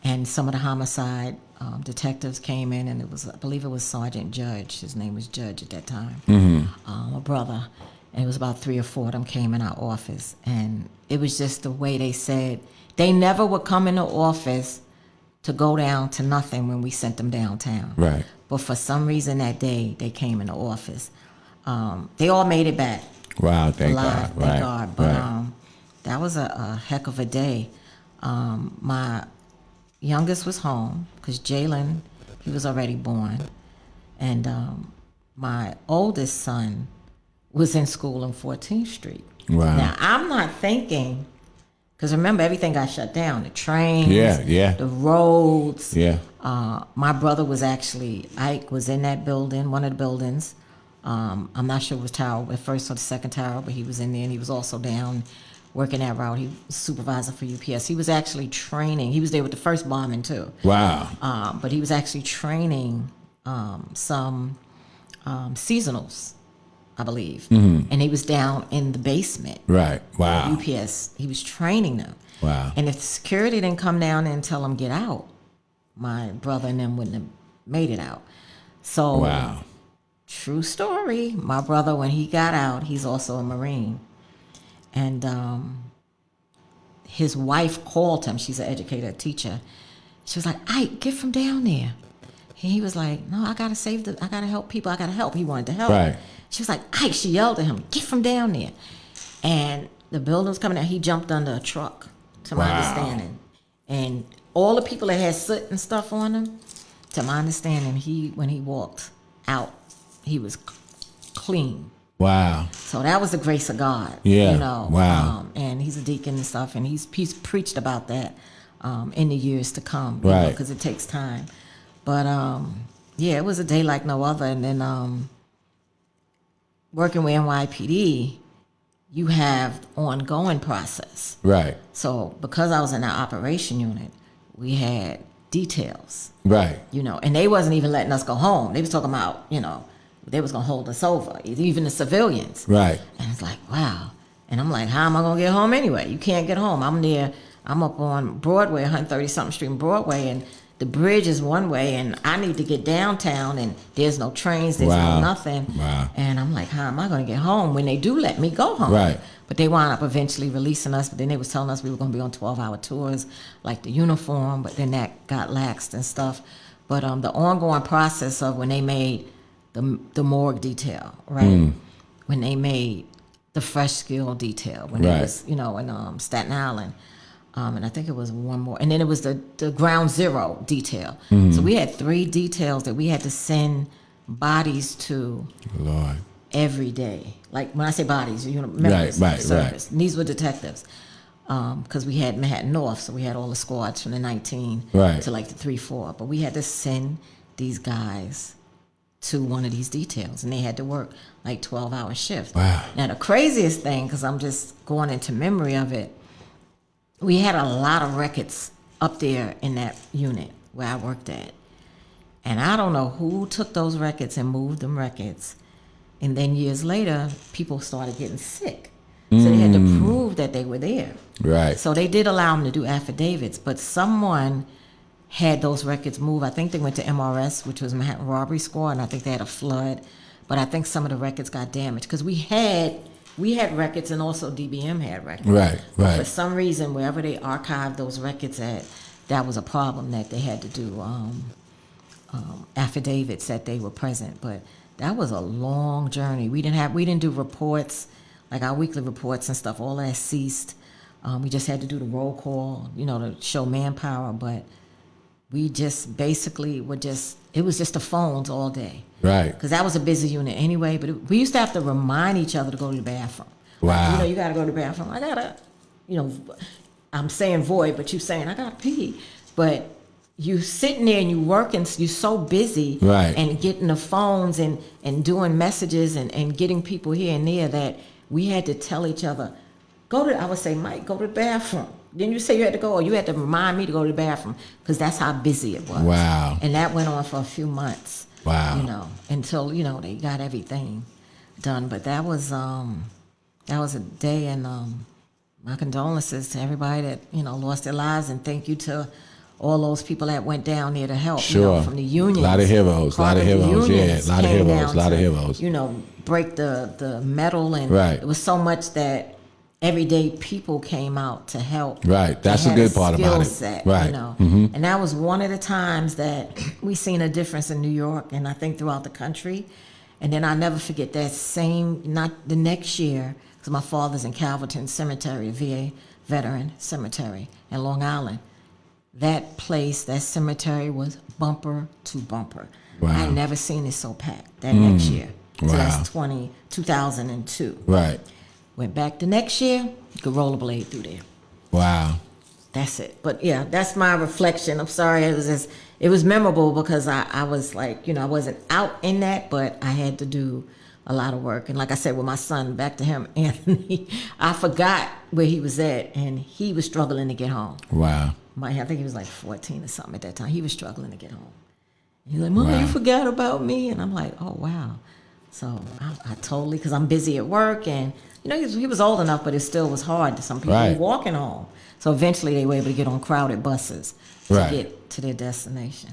And some of the homicide detectives came in, and I believe it was Sergeant Judge. His name was Judge at that time, a brother. And it was about 3 or 4 of them came in our office, and it was just the way they said they never would come in the office to go down to nothing when we sent them downtown.
Right.
But for some reason that day they came in the office. They all made it back.
Wow, thank
Alive,
God.
thank
Right.
God. But
Right.
that was a heck of a day. My youngest was home because Jalen, he was already born, and my oldest son was in school on 14th Street.
Wow.
Now I'm not thinking, because remember everything got shut down, the trains,
Yeah.
the roads.
Yeah.
My brother was actually, Ike was in that building, one of the buildings. I'm not sure it was tower, the first or the second tower, but he was in there, and he was also down working that route. He was supervisor for UPS. He was actually training. He was there with the first bombing too.
Wow.
But he was actually training some seasonals, I believe. And he was down in the basement.
Right. Wow.
UPS. He was training them.
Wow.
And if the security didn't come down and tell them get out, my brother and them wouldn't have made it out. So,
Wow.
true story. My brother, when he got out, he's also a Marine. And his wife called him. She's an educator, a teacher. She was like, Ike, get from down there. He was like, no, I gotta I gotta help people. I gotta help. He wanted to help.
Right.
She was like, Ike, she yelled at him, get from down there. And the building was coming out. He jumped under a truck, to my
Wow.
understanding. And all the people that had soot and stuff on them, to my understanding, when he walked out, he was clean.
Wow.
So that was the grace of God.
Yeah.
You know.
Wow.
And he's a deacon and stuff, and he's preached about that in the years to come.
Right.
Because it takes time. But yeah, it was a day like no other. And then working with NYPD, you have ongoing process.
Right.
So because I was in our operation unit, we had details.
Right.
And they wasn't even letting us go home. They was talking about, they was gonna hold us over, even the civilians.
Right.
And it's like, wow. And I'm like, how am I gonna get home anyway? You can't get home. I'm up on Broadway, 130-something Street in Broadway, and the bridge is one way, and I need to get downtown, and there's no trains, there's
Wow.
no nothing.
Wow.
And I'm like, how am I gonna get home when they do let me go home?
Right.
But they wound up eventually releasing us, but then they was telling us we were gonna be on 12-hour tours, like the uniform, but then that got laxed and stuff. But the ongoing process of when they made the morgue detail, right? When they made the fresh skill detail, when
Right.
it was, in Staten Island. And I think it was one more. And then it was the ground zero detail. So we had 3 details that we had to send bodies to
Lord.
every day. Like when I say bodies, members
Right,
of service. And these were detectives. Because we had Manhattan North, so we had all the squads from the 19
Right.
to like the 3-4. But we had to send these guys to one of these details, and they had to work like 12-hour shifts.
Wow.
Now the craziest thing, because I'm just going into memory of it, we had a lot of records up there in that unit where I worked at. And I don't know who took those records and moved them records. And then years later, people started getting sick. So they had to prove that they were there.
Right.
So they did allow them to do affidavits, but someone had those records moved. I think they went to MRS, which was Manhattan Robbery Squad, and I think they had a flood. But I think some of the records got damaged because we had records, and also DBM had records.
Right.
For
Right.
some reason, wherever they archived those records at, that was a problem that they had to do affidavits that they were present. But that was a long journey. We didn't do reports, like our weekly reports and stuff. All that ceased. We just had to do the roll call, to show manpower. But we just basically it was just the phones all day.
Right.
Because that was a busy unit anyway. But we used to have to remind each other to go to the bathroom.
Wow.
You got to go to the bathroom. I got to, I'm saying void, but you saying I got to pee. But you sitting there and you working, you so busy.
Right.
And getting the phones and doing messages and getting people here and there that we had to tell each other, I would say, Mike, go to the bathroom. Didn't you say you had to go, or you had to remind me to go to the bathroom? Because that's how busy it was.
Wow.
And that went on for a few months.
Wow.
You know, until they got everything done. But that was a day, and my condolences to everybody that lost their lives, and thank you to all those people that went down there to help.
Sure.
From the unions.
A lot of heroes. Yeah, a lot of heroes.
Break the metal, and
right.
It was so much that everyday people came out to help.
Right. That's a good part about it.
Set,
right.
And that was one of the times that we seen a difference in New York, and I think throughout the country. And then I'll never forget that not the next year, because my father's in Calverton Cemetery, a VA veteran cemetery in Long Island. That place, that cemetery was bumper to bumper.
Wow.
I had never seen it so packed that next year. So
Wow.
that's 2002.
Right.
Went back the next year, you could rollerblade through there.
Wow.
That's it. But yeah, that's my reflection. I'm sorry, it was memorable because I was like, I wasn't out in that, but I had to do a lot of work. And like I said, with my son, back to him, Anthony, I forgot where he was at, and he was struggling to get home.
Wow.
I think he was like 14 or something at that time. He was struggling to get home. He's like, Mom,
Wow.
you forgot about me? And I'm like, oh, wow. So I totally, because I'm busy at work, and, he was old enough, but it still was hard. Some people
Right.
were walking home. So eventually they were able to get on crowded buses to
Right.
get to their destination.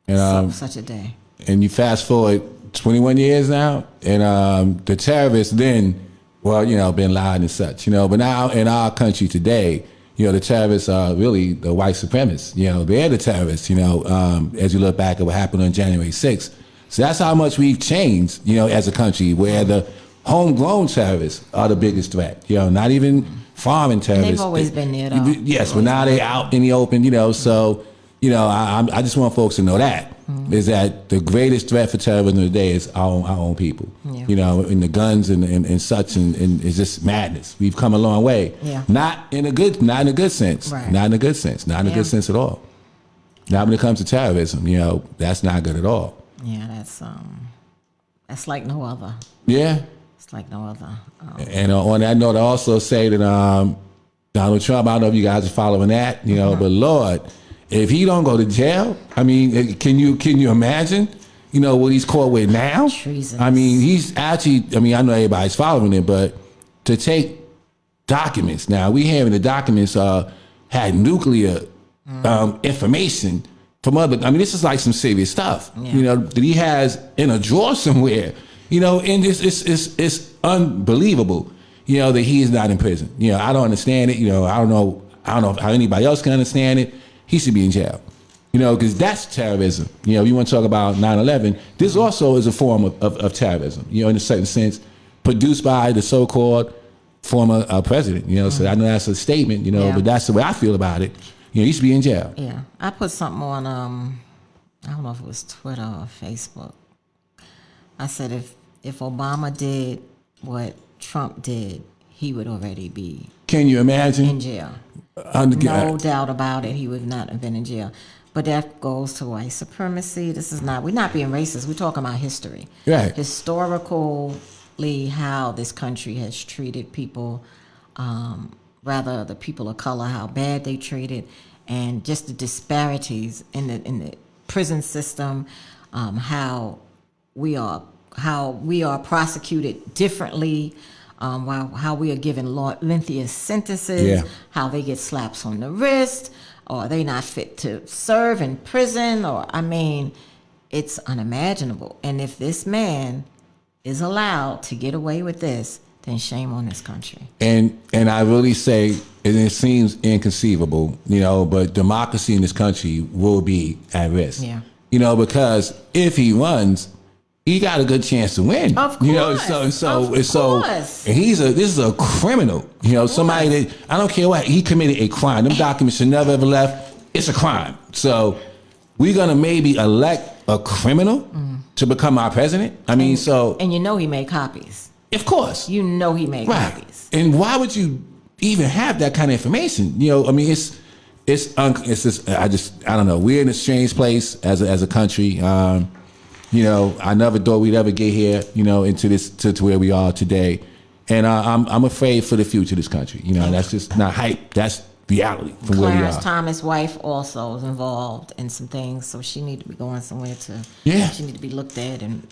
And
Such a day.
and you fast forward 21 years now, and the terrorists then, Bin Laden and such, but now in our country today, the terrorists are really the white supremacists. They're the terrorists, as you look back at what happened on January 6th. So that's how much we've changed, as a country, where the homegrown terrorists are the biggest threat. Not even foreign terrorists.
They've always been there, though.
Yes, but now they're out in the open, so, I just want folks to know that. Is that the greatest threat for terrorism today is our own people.
Yeah.
And the guns and such, and it's just madness. We've come a long way.
Yeah.
Not in a good sense.
Right.
Not in a good sense. Not in a good sense at all. Now when it comes to terrorism, that's not good at all.
Yeah, that's like no other.
Yeah.
It's like no other.
And on that note, I also say that Donald Trump, I don't know if you guys are following that, but Lord, if he don't go to jail, I mean, can you imagine, what he's caught with now?
Treason.
I mean, he's actually, I know everybody's following it, but to take documents, now we hearing the documents had nuclear information from other, this is like some serious stuff, that he has in a drawer somewhere, and it's unbelievable, that he is not in prison. I don't understand it. I don't know how anybody else can understand it. He should be in jail, because that's terrorism. You want to talk about 9/11. This also is a form of terrorism, in a certain sense, produced by the so-called former president. So I know that's a statement, but that's the way I feel about it. He should be in jail.
Yeah, I put something on, I don't know if it was Twitter or Facebook. I said if Obama did what Trump did, he would already be
Can you imagine?
in jail. No doubt about it, he would not have been in jail. But that goes to white supremacy. We're not being racist. We're talking about history.
Right.
Historically, how this country has treated people, rather the people of color, how bad they treated, and just the disparities in the prison system, how we are prosecuted differently. How we are given lengthier sentences, how they get slaps on the wrist, or they not fit to serve in prison, it's unimaginable. And if this man is allowed to get away with this, then shame on this country.
And I really say, and it seems inconceivable, but democracy in this country will be at risk.
Yeah.
Because if he runs, he got a good chance to win.
Of course.
And this is a criminal. Somebody that, I don't care what, he committed a crime. Them documents should never ever left. It's a crime. So we're gonna maybe elect a criminal to become our president.
And he made copies.
Of course.
He made copies.
And why would you even have that kind of information? It's just, I don't know. We're in a strange place as a country. I never thought we'd ever get here, into this to where we are today, and I'm afraid for the future of this country. That's just not hype. That's reality from where we
Clarence
are.
Thomas' wife also is involved in some things, so she need to be going somewhere to.
Yeah.
She need to be looked at, and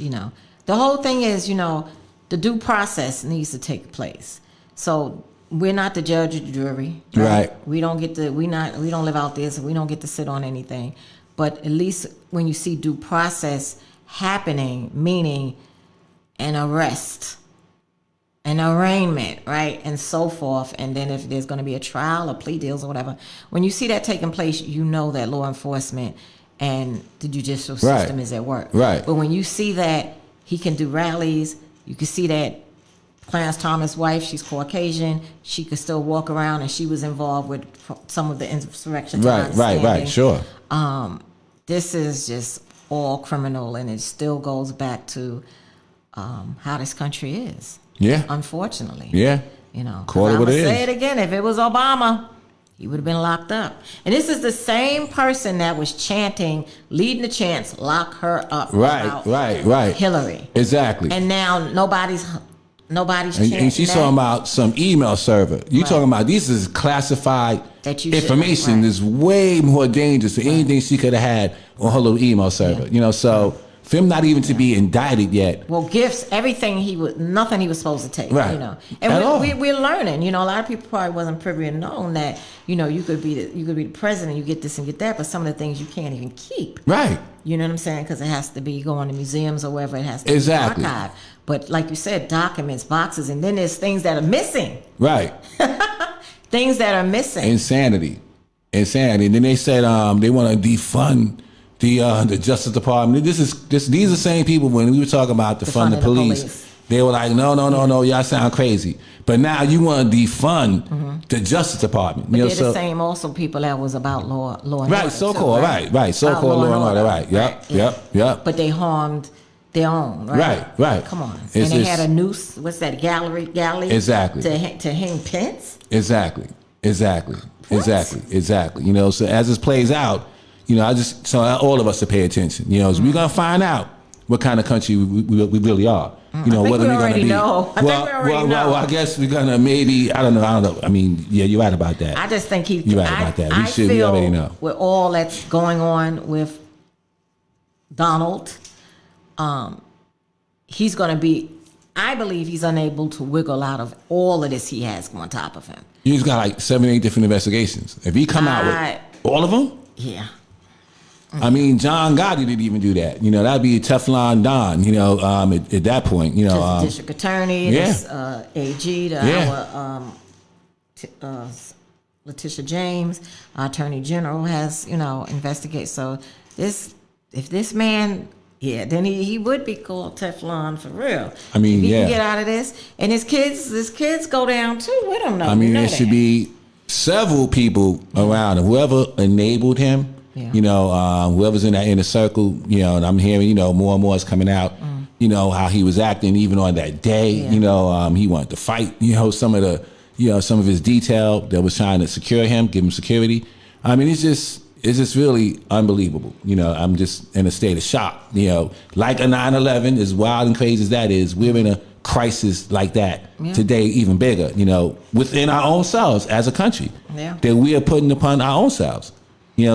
the whole thing is, the due process needs to take place. So we're not the judge or the jury,
Right.
We don't get to. We don't live out there, so we don't get to sit on anything. But at least when you see due process happening, meaning an arrest, an arraignment, right, and so forth, and then if there's going to be a trial or plea deals or whatever, when you see that taking place, you know that law enforcement and the judicial system is at work.
Right.
But when you see that he can do rallies, you can see that Clarence Thomas' wife, she's Caucasian, she could still walk around, and she was involved with some of the insurrection.
Right, sure.
This is just all criminal, and it still goes back to how this country is.
Yeah.
Unfortunately.
Yeah. Call it what it is.
Say it again. If it was Obama, he would have been locked up. And this is the same person that was chanting, leading the chants, lock her up.
Right.
Hillary.
Exactly.
And now nobody's chanting.
And she's talking about some email server. You talking about this is classified information. Is way more dangerous than anything she could have had on her little email server. So for him not even to be indicted yet.
Well, gifts, nothing he was supposed to take.
Right.
And we're learning. A lot of people probably wasn't privy to known that you could be the president, you get this and get that, but some of the things you can't even keep.
Right.
You know what I'm saying? Because it has to be going to museums or wherever it has to be archived. But like you said, documents, boxes, and then there's things that are missing.
Right.
Things that are missing.
Insanity. And then they said they want to defund the Justice Department. These are the same people when we were talking about defund the police. They were like, no, y'all sound crazy. But now you want to defund the Justice Department.
But they're the same also people that was about law and order.
Right, so-called, right. So-called law and order, right. Yep.
But they harmed their own, right?
Right.
Come on. And they had a noose, what's that, galley?
Exactly.
To hang pins?
Exactly. So as this plays out, so all of us to pay attention. So we're gonna find out what kind of country we really are. Whether we're gonna be. Well, I guess we're gonna maybe. I don't know. I mean, yeah, you're right about that.
I just think
you're right about that. We already know.
With all that's going on with Donald, he's gonna be. I believe he's unable to wiggle out of all of this he has on top of him.
He's got like 7, 8 different investigations. If he come out with all of them,
yeah.
I mean, John Gotti didn't even do that. That'd be Teflon Don. At that point,
the district attorney, this AG, Letitia James, our attorney general has investigate. So if this man. Yeah, then he would be called Teflon for real.
I mean,
if he can get out of this, and his kids go down too with him.
I mean, there should be several people around him. Whoever enabled him, whoever's in that inner circle, and I'm hearing, more and more is coming out. How he was acting even on that day. Yeah. He wanted to fight. Some of his detail that was trying to secure him, give him security. I mean, it's just really unbelievable. I'm just in a state of shock. Like a 9/11, as wild and crazy as that is, we're in a crisis like that today, even bigger, within our own selves as a country that we are putting upon our own selves.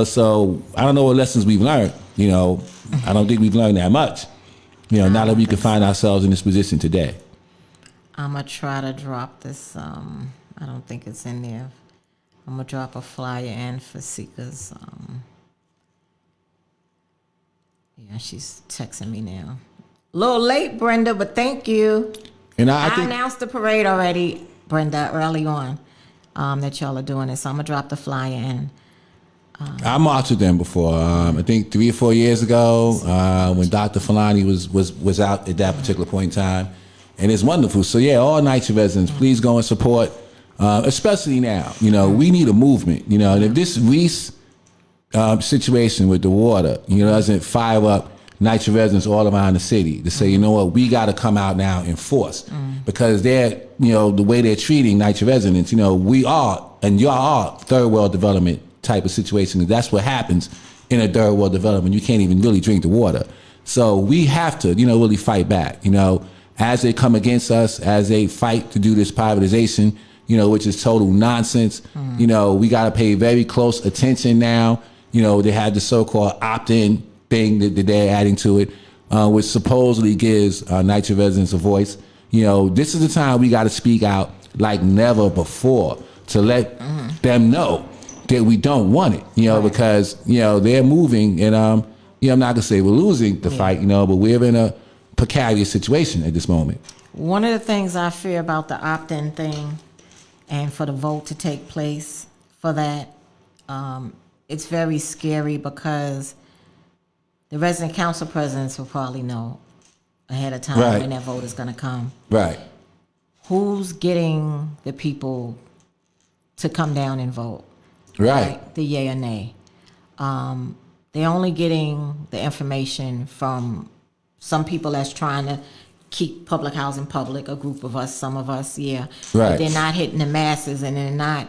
So I don't know what lessons we've learned. I don't think we've learned that much. Now that we can find ourselves in this position today.
I'm going to try to drop this. I don't think it's in there. I'm going to drop a flyer in for Sika's. She's texting me now. A little late, Brenda, but thank you.
And
I announced the parade already, Brenda, early on, that y'all are doing this. So I'm going to drop the flyer in.
I marched with them before. I think 3 or 4 years ago, when Dr. Falani was out at that particular point in time. And it's wonderful. So, all NYCHA residents, please go and support. Especially now, we need a movement, and if this Reese situation with the water, doesn't fire up NYCHA residents all around the city to say, we got to come out now in force because they're, the way they're treating NYCHA residents, we are, and y'all are third world development type of situation. And that's what happens in a third world development. You can't even really drink the water. So we have to, really fight back, as they come against us, as they fight to do this privatization. which is total nonsense. We got to pay very close attention now. They had the so-called opt-in thing that they're adding to it, which supposedly gives NYCHA residents a voice. This is the time we got to speak out like never before to let them know that we don't want it, because, they're moving and, I'm not going to say we're losing the fight, but we're in a precarious situation at this moment.
One of the things I fear about the opt-in thing and for the vote to take place for that, it's very scary because the resident council presidents will probably know ahead of time when that vote is going to come.
Right.
Who's getting the people to come down and vote?
Right.
The yay or nay. They're only getting the information from some people that's trying to keep public housing public, a group of us, some of us,
Right.
But they're not hitting the masses and they're not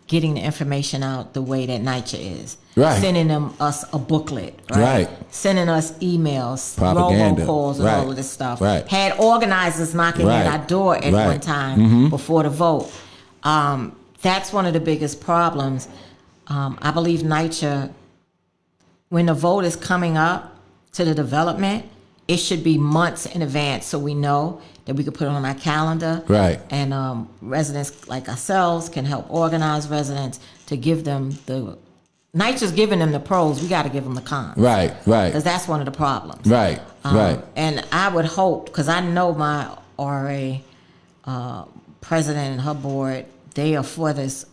getting the information out the way that NYCHA is.
Right.
Sending us a booklet, right? Sending us emails,
Propaganda.
robocalls, and all of this stuff.
Right.
Had organizers knocking at our door at one time before the vote. That's one of the biggest problems. I believe NYCHA, when the vote is coming up to the development, it should be months in advance so we know that we could put it on our calendar.
Right.
And residents like ourselves can help organize residents to give them NYCHA's giving them the pros. We got to give them the cons.
Right.
Because that's one of the problems.
Right.
And I would hope, because I know my RA president and her board, they are for this.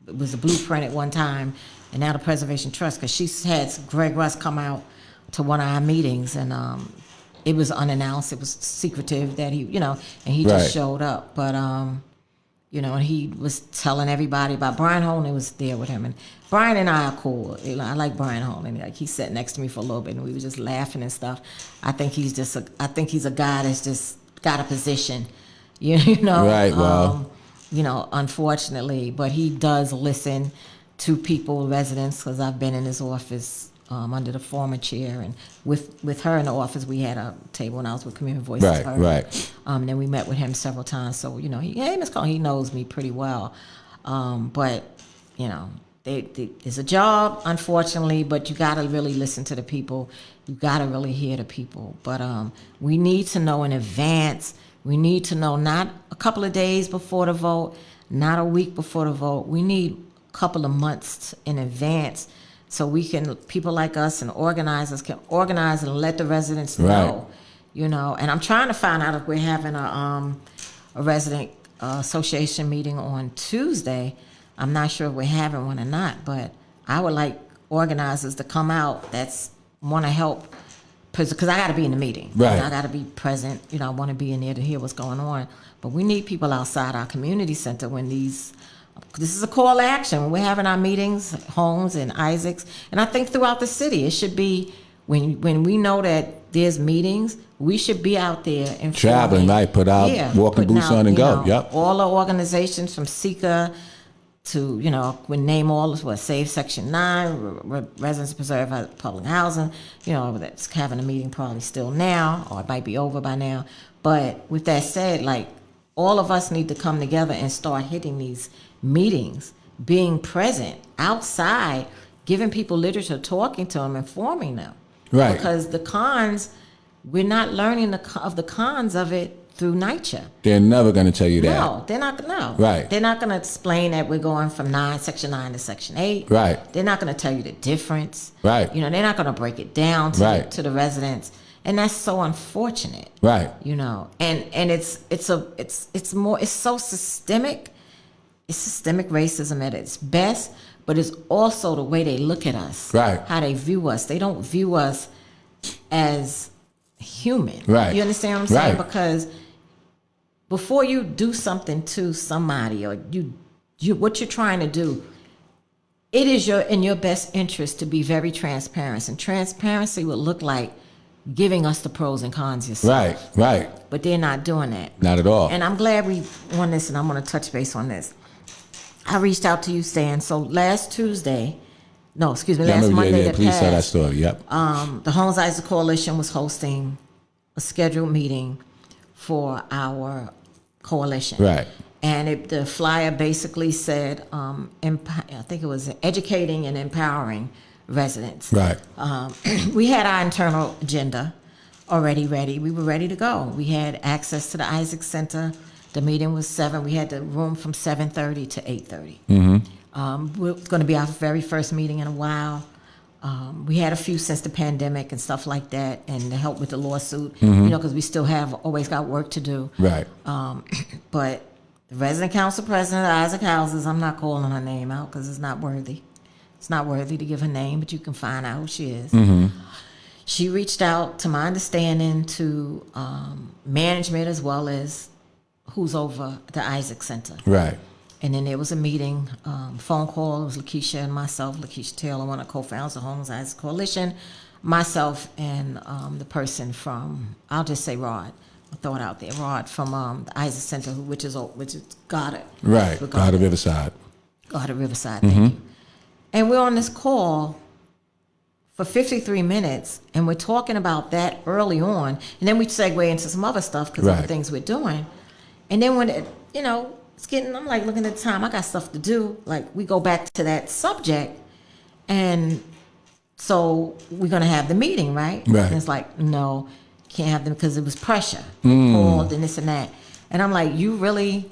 It was a blueprint at one time, and now the Preservation Trust, because she had Greg Russ come out to one of our meetings, and it was unannounced. It was secretive that he, and he just showed up. But, and he was telling everybody about Brian Holden was there with him. And Brian and I are cool. I like Brian Holden. Like, he sat next to me for a little bit, and we were just laughing and stuff. I think he's a guy that's just got a position,
Right, well.
Unfortunately, but he does listen to people, residents, because I've been in his office under the former chair, and with her in the office, we had a table, and I was with Community Voices.
Right.
And then we met with him several times. So Ms. Cole, he knows me pretty well. But it's a job, unfortunately. But you got to really listen to the people. You got to really hear the people. But we need to know in advance. We need to know not a couple of days before the vote, not a week before the vote. We need a couple of months in advance so people like us and organizers can organize and let the residents know, And I'm trying to find out if we're having a resident association meeting on Tuesday. I'm not sure if we're having one or not, but I would like organizers to come out that's want to help. Because I got to be in the meeting.
Right.
I got to be present. I want to be in there to hear what's going on. But we need people outside our community center when this is a call to action. When we're having our meetings, Holmes and Isaacs, and I think throughout the city, it should be when we know that there's meetings, we should be out there and
traveling, right? Put out walking boots on and go. Yep.
All the organizations from Seeker to, we name all this, Save Section 9, Residents Preserve Public Housing, that's having a meeting probably still now, or it might be over by now. But with that said, all of us need to come together and start hitting these meetings, being present outside, giving people literature, talking to them, informing them.
Right.
Because the cons, we're not learning of the cons of it through NYCHA.
They're never going to tell you that.
No, they're not. No.
Right.
They're not going to explain that we're going from Section 9 to Section 8.
Right.
They're not going to tell you the difference.
Right.
They're not going to break it down to the residents, and that's so unfortunate.
Right.
And it's so systemic. It's systemic racism at its best, but it's also the way they look at us.
Right.
How they view us. They don't view us as human.
Right.
You understand what I'm saying?
Right.
Because before you do something to somebody, or you what you're trying to do, it is in your best interest to be very transparent. And transparency would look like giving us the pros and cons yourself.
Right.
But they're not doing that.
Not at all.
And I'm glad we won this, and I'm going to touch base on this. I reached out to you saying, so last Monday that
please tell that
passed,
story. Yep.
the Holmes Isaac Coalition was hosting a scheduled meeting for our coalition.
Right.
And the flyer basically said, I think it was educating and empowering residents.
Right.
We had our internal agenda already ready. We were ready to go. We had access to the Isaac Center. The meeting was 7. We had the room from 7:30 to 8:30. We're going to be our very first meeting in a while. We had a few since the pandemic and stuff like that, and to help with the lawsuit, because we still have always got work to do.
Right.
But the resident council president of Isaac Houses, I'm not calling her name out because it's not worthy. It's not worthy to give her name, but you can find out who she is. She reached out, to my understanding, to management as well as who's over the Isaac Center.
Right.
And then there was a meeting, phone call. It was Lakeisha and myself, Lakeisha Taylor, one of the co-founders of Homes Isaac Coalition, myself, and the person from, I'll just say Rod. I'll throw it out there. Rod from the Isaac Center, which is Goddard.
Right. Goddard Riverside.
Goddard Riverside, thank you. And we're on this call for 53 minutes, and we're talking about that early on, and then we segue into some other stuff because of the things we're doing. And then when it's getting, I'm like looking at the time, I got stuff to do. Like, we go back to that subject, and so we're gonna have the meeting, right?
Right.
And it's like, no, can't have them because it was pressure. Called and this and that. And I'm like, you really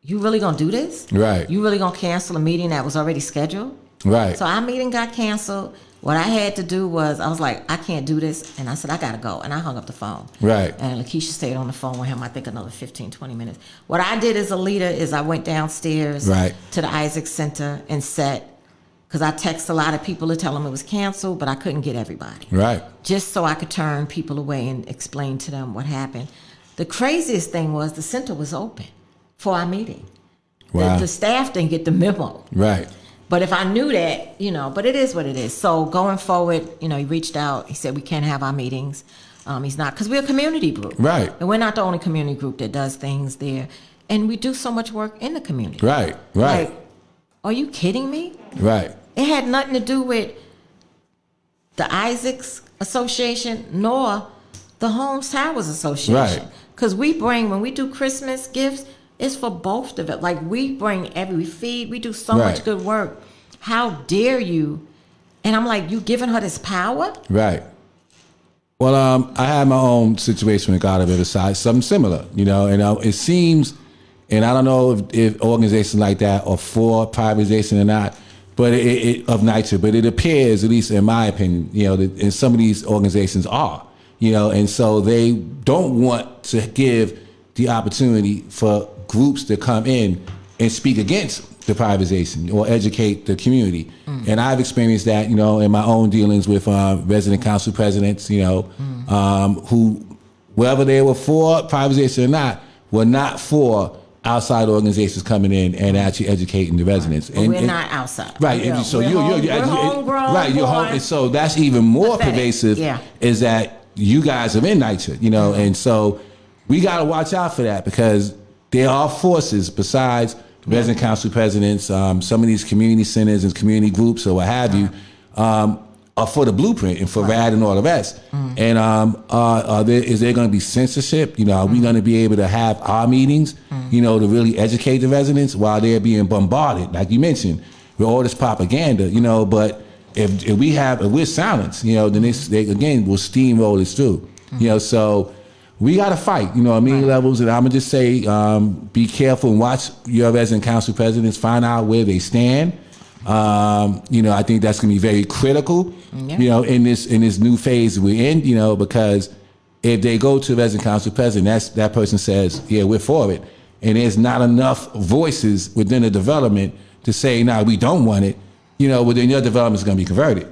gonna do this?
Right.
You really gonna cancel a meeting that was already scheduled?
Right.
So our meeting got canceled. What I had to do was, I was like, I can't do this. And I said, I got to go. And I hung up the phone.
Right.
And Lakeisha stayed on the phone with him, I think another 15, 20 minutes. What I did as a leader is I went downstairs to the Isaac Center and sat, because I texted a lot of people to tell them it was canceled, but I couldn't get everybody.
Right.
Just so I could turn people away and explain to them what happened. The craziest thing was the center was open for our meeting.
Wow.
The staff didn't get the memo.
Right.
But if I knew that, but it is what it is. So going forward, he reached out. He said we can't have our meetings. He's not, because we're a community group.
Right.
And we're not the only community group that does things there. And we do so much work in the community.
Right. Right.
Like, are you kidding me?
Right.
It had nothing to do with the Isaacs Association nor the Homes Towers Association.
Right.
Because when we do Christmas gifts, it's for both of it. Like, we bring we feed, we do so much good work. How dare you? And I'm like, you giving her this power?
Right. Well, I had my own situation with God of Riverside, something similar, and it seems, and I don't know if organizations like that are for privatization or not, but of nature, but it appears, at least in my opinion, and some of these organizations are, and so they don't want to give the opportunity for groups to come in and speak against the privatization or educate the community. And I've experienced that, in my own dealings with resident council presidents, who, whether they were for privatization or not, were not for outside organizations coming in and actually educating the residents.
Right. We're not outside.
Right.
Yeah.
So
we're
you're
homegrown.
Right. You're home. And so that's even more pervasive.
Yeah.
Is that you guys are in NYCHA, and so we got to watch out for that, because there are forces besides resident council presidents, some of these community centers and community groups or what have you, are for the blueprint and for RAD and all the rest. And is there going to be censorship? Are we going to be able to have our meetings, to really educate the residents while they're being bombarded, like you mentioned, with all this propaganda, But if we're silenced, then they again will steamroll this through, So we got to fight, levels. And I'm going to just say, be careful and watch your resident council presidents, find out where they stand. I think that's going to be very critical, in this new phase we're in, because if they go to resident council president, that person says, yeah, we're for it. And there's not enough voices within the development to say, no, we don't want it, well, then your development is going to be converted,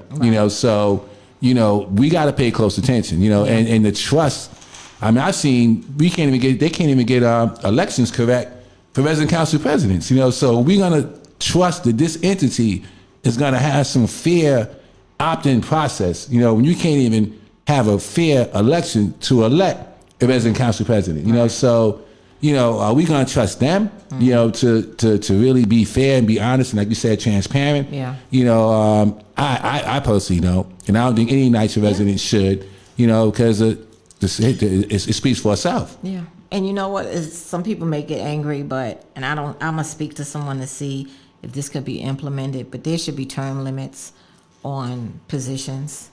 so, we got to pay close attention, and the trust. I mean, I've seen they can't even get elections correct for resident council presidents, so we're going to trust that this entity is going to have some fair opt-in process, when you can't even have a fair election to elect a resident council president, so, are we going to trust them, to really be fair and be honest and, like you said, transparent?
Yeah.
I personally don't, and I don't think any NYCHA resident should, because it speaks for itself.
Yeah. And you know what? Some people may get angry, and I'm gonna speak to someone to see if this could be implemented. But there should be term limits on positions.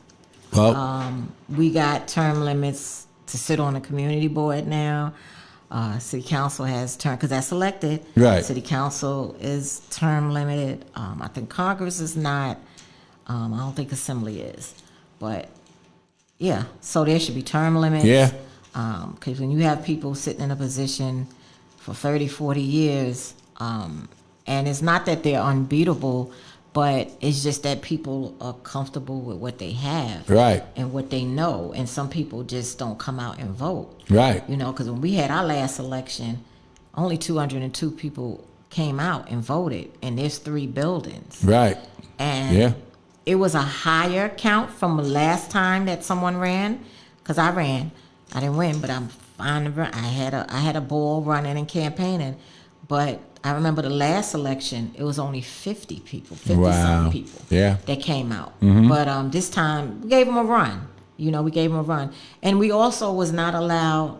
Well,
We got term limits to sit on a community board now. City council has term because that's elected.
Right.
City council is term limited. I think Congress is not. I don't think Assembly is, but yeah. So there should be term limits.
Yeah.
Because when you have people sitting in a position for 30, 40 years, and it's not that they're unbeatable, but it's just that people are comfortable with what they have,
Right.
and what they know, and some people just don't come out and vote,
Right.
You know, because when we had our last election, only 202 people came out and voted, and there's 3 buildings,
Right.
and
Yeah.
it was a higher count from the last time that someone ran, because I ran. I didn't win, but I'm fine to run. I had a ball running and campaigning, but I remember the last election, it was only 50 people, 50
Wow.
something people
Yeah.
that came out. But this time we gave them a run. You know, we gave them a run. And we also was not allowed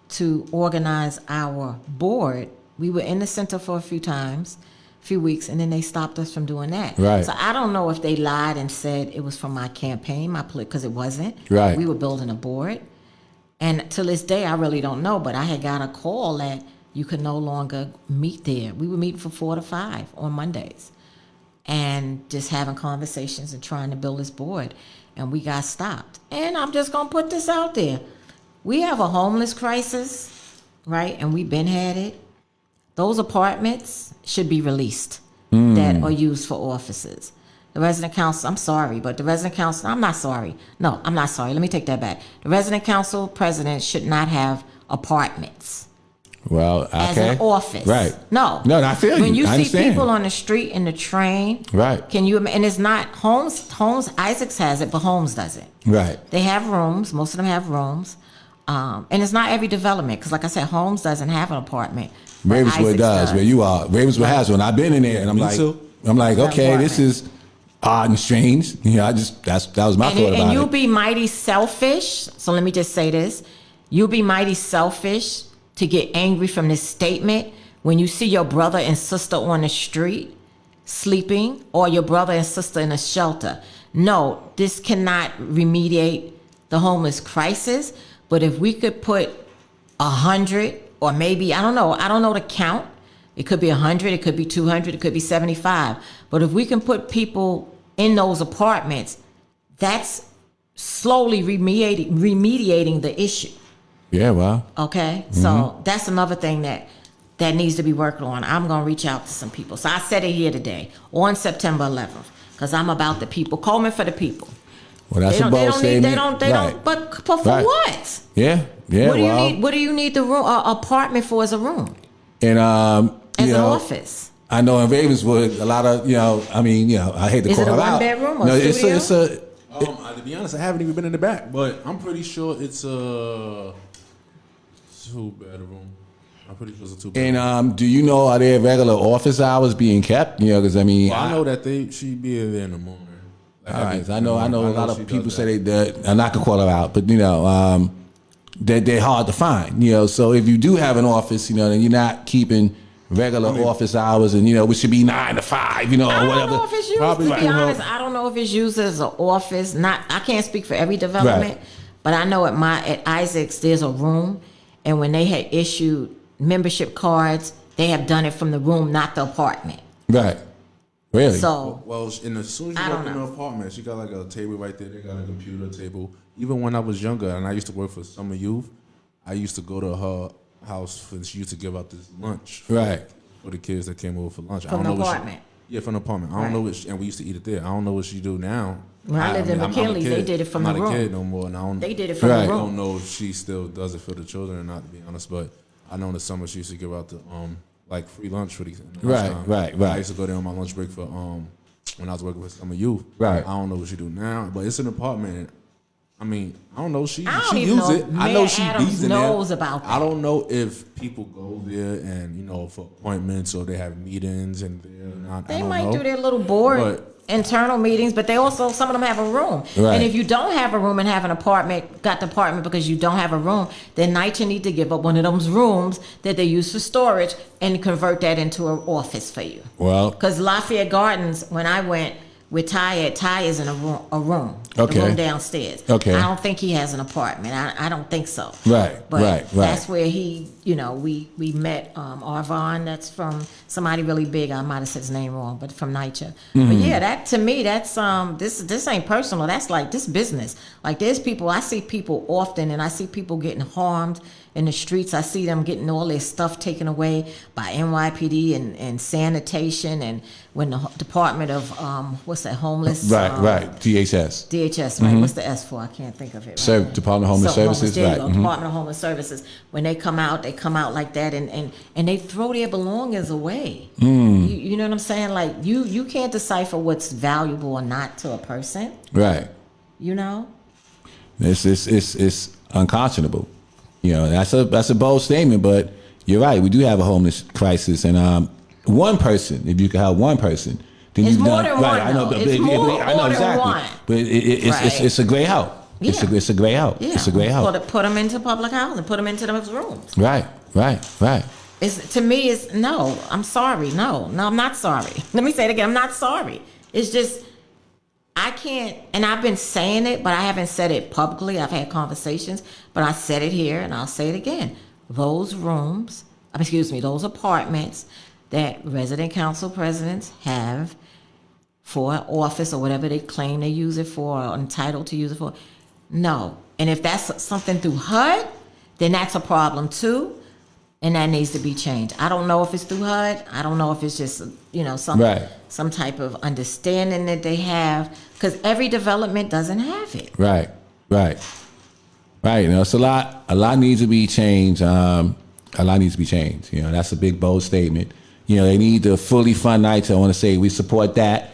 to organize our board. We were in the center for a few weeks, and then they stopped us from doing that.
Right.
So I don't know if they lied and said it was from my campaign, because it wasn't.
Right.
We were building a board. And to this day, I really don't know, but I had got a call that you could no longer meet there. We were meeting from 4 to 5 on Mondays and just having conversations and trying to build this board. And we got stopped. And I'm just going to put this out there. We have a homeless crisis, right? And we've been had it. Those apartments should be released that are used for offices. The resident council, I'm sorry, but the resident council, I'm not sorry. No, I'm not sorry. Let me take that back. The resident council president should not have apartments
Well, okay.
as an office.
Right.
No.
No, I feel you.
When you
I
see
understand.
people on the street, in the train,
Right.
can you, and it's not, Homes, Isaacs has it, but Homes doesn't.
Right.
They have rooms. Most of them have rooms. And it's not every development, because like I said, Homes doesn't have an apartment. but
Ravenswood
Isaacs
does, where you are. Ravenswood has one. I've been in there, and I'm
Me
like,
too.
okay,
Apartment.
this is odd and strange. You know, that was my thought
And
about
you'll
it.
be mighty selfish. So let me just say this. You'll be mighty selfish to get angry from this statement when you see your brother and sister on the street sleeping, or your brother and sister in a shelter. No, this cannot remediate the homeless crisis. But if we could put 100, or maybe, I don't know the count. It could be 100, it could be 200, it could be 75. But if we can put people in those apartments, that's slowly remediating the issue.
Yeah, well.
Okay, so that's another thing that needs to be worked on. I'm gonna reach out to some people. So I said it here today on September 11th, because I'm about the people. Coleman for the people.
Well, that's
They
a
don't, they
bold
don't need.
statement.
They don't. They
Right.
don't. But for
Right.
what?
Yeah, yeah.
What do you
well,
need? What do you need the room apartment for as a room,
And
as
you
an
know,
office?
I know in Ravenswood, a lot of I hate to
Is
call
it a
it out.
one-bedroom or
No,
studio?
it's a
To be honest, I haven't even been in the back, but I'm pretty sure it's a 2-bedroom. I'm pretty sure it's a 2-bedroom.
And do you know, are there regular office hours being kept? You know, because I mean,
I know that she be there in the morning. Like,
all right,
be-
I know a lot
she
of
does
people
that.
say I'm not gonna call her out, but you know, they're hard to find. You know, so if you do have an office, you know, then you're not keeping regular office hours, and you know, which should be 9 to 5, you know,
I
or
don't
whatever.
know if it's used.
Probably
To
like-
be honest, I don't know if it's used as an office. I can't speak for every development,
Right.
but I know at Isaacs there's a room, and when they had issued membership cards, they have done it from the room, not the apartment.
Right. Really?
So
Well, as soon as you
I
walk
don't
in the
know.
apartment, she got like a table right there. They got a computer table. Even when I was younger and I used to work for Summer Youth, I used to go to her house and she used to give out this lunch
Right.
for the kids that came over for lunch.
From
I
the
don't know
apartment?
Yeah, from the apartment. I don't know what and we used to eat it there. I don't know what she do now.
When I lived in
I'm a
McKinley's, they
kid.
did it from
I'm
the
not a
room.
kid no more, and I don't.
they did it from
Right.
the
I
room.
don't know if she still does it for the children or not, to be honest. But I know in the summer she used to give out the like free lunch for the
Right,
lunchtime.
right.
I used to go there on my lunch break for when I was working with Summer Youth.
Right.
I don't know what she do now, but it's an apartment. I mean, I don't know. She
I don't
she
even
use
know
it.
if
I know
Mayor
she
Adams
bees in
knows
there.
about
I
that.
don't know if people go there and for appointments or they have meetings and they're not. I
They
don't
might
know.
do their little board
But
internal meetings, but they also, some of them have a room.
Right.
And if you don't have a room and have an apartment, got the apartment because you don't have a room, then NYCHA need to give up one of those rooms that they use for storage and convert that into an office for you.
Well,
Because Lafayette Gardens, when I went with Ty is in a room,
Okay.
the room downstairs.
Okay.
I don't think he has an apartment. I don't think so.
Right,
But
right.
that's where he, we met Arvon. That's from somebody really big. I might have said his name wrong, but from NYCHA.
Mm-hmm.
But yeah, that to me, that's this ain't personal. That's like this business. Like there's people, I see people often, and I see people getting harmed in the streets. I see them getting all their stuff taken away by NYPD and sanitation, and when the Department of what's that, homeless?
right. DHS.
DHS, right? What's the S for? I can't think of it.
So, Department of Homeless Services,
there you
right.
go, Department of Homeless Services. When they come out like that, and they throw their belongings away. You know what I'm saying? Like you can't decipher what's valuable or not to a person.
Right.
You know.
It's unconscionable. That's a bold statement, but you're right. We do have a homeless crisis, and one person, if you could help one person, then
It's
you've
more
done
than
right.
one,
I know,
though.
but
It's more
I know
than
exactly.
one.
But it's a great help.
Yeah.
It's a great help.
Yeah.
It's a great help.
Put them into public housing. Put them into those rooms.
Right.
It's to me. It's no. I'm sorry. No, I'm not sorry. Let me say it again. I'm not sorry. It's just I can't. And I've been saying it, but I haven't said it publicly. I've had conversations, but I said it here, and I'll say it again. Those rooms, those apartments that resident council presidents have for an office or whatever they claim they use it for, or entitled to use it for. No. And if that's something through HUD, then that's a problem too. And that needs to be changed. I don't know if it's through HUD. I don't know if it's just, some type of understanding that they have. Because every development doesn't have it.
Right. It's a lot needs to be changed. A lot needs to be changed. That's a big, bold statement. They need to fully fund NYCHA. I want to say we support that.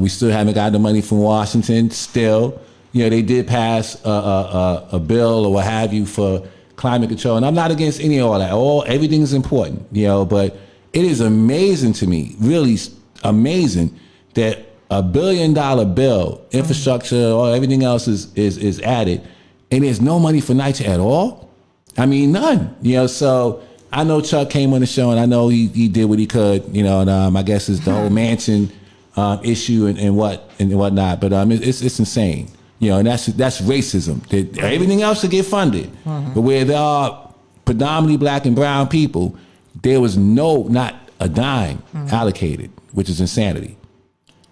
We still haven't got the money from Washington. Still, they did pass a bill or what have you for climate control, and I'm not against any of all that. Everything's important, But it is amazing to me, really amazing, that $1 billion bill, infrastructure, or everything else is added, and there's no money for NYCHA at all. I mean, none. So I know Chuck came on the show, and I know he did what he could. And I guess it's the whole mansion issue and whatnot. But it's insane. And that's racism. That everything else should get funded, but where there are predominantly black and brown people, there was not a dime allocated, which is insanity.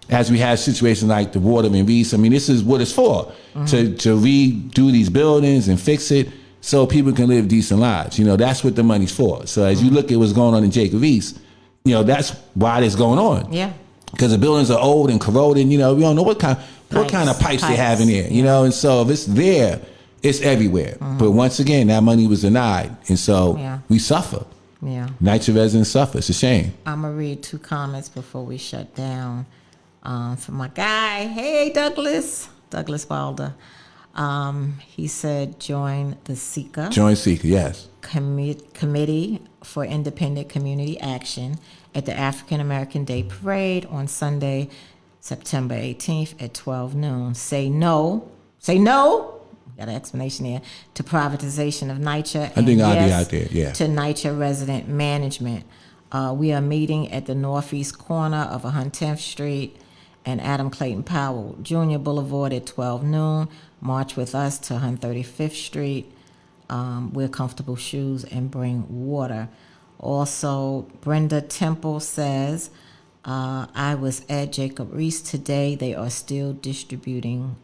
As we have situations like the water in Reese, I mean, this is what it's for, to redo these buildings and fix it so people can live decent lives. That's what the money's for. So as you look at what's going on in Jacob Reese, that's why this going on.
Yeah.
Because the buildings are old and corroded. We don't know what kind of pipes they have in there. And so if it's there, it's everywhere. But once again, that money was denied, and so we suffer.
Yeah.
NYCHA residents suffer. It's a shame.
I'm gonna read 2 comments before we shut down. From my guy, hey Douglas Wilder. He said, join the SECA.
Join SECA, yes.
Committee for Independent Community Action at the African American Day Parade on Sunday, September 18th at 12 noon. Say no, got an explanation here, to privatization of NYCHA.
I think I'll be out there, yeah.
To NYCHA resident management. We are meeting at the northeast corner of 110th Street and Adam Clayton Powell Jr. Boulevard at 12 noon. March with us to 135th Street. Wear comfortable shoes and bring water. Also, Brenda Temple says, I was at Jacob Reese today. They are still distributing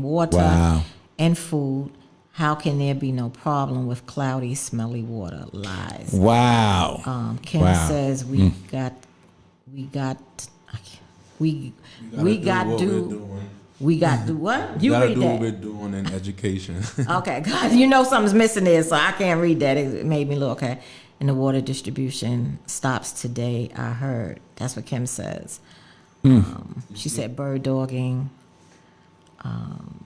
water and food. How can there be no problem with cloudy, smelly water? Lies.
Wow.
Kim says we got do what? You
gotta
read
do
that.
what we're doing in education.
Okay, God, something's missing there, so I can't read that. It made me look, okay. And the water distribution stops today, I heard. That's what Kim says. She said bird dogging.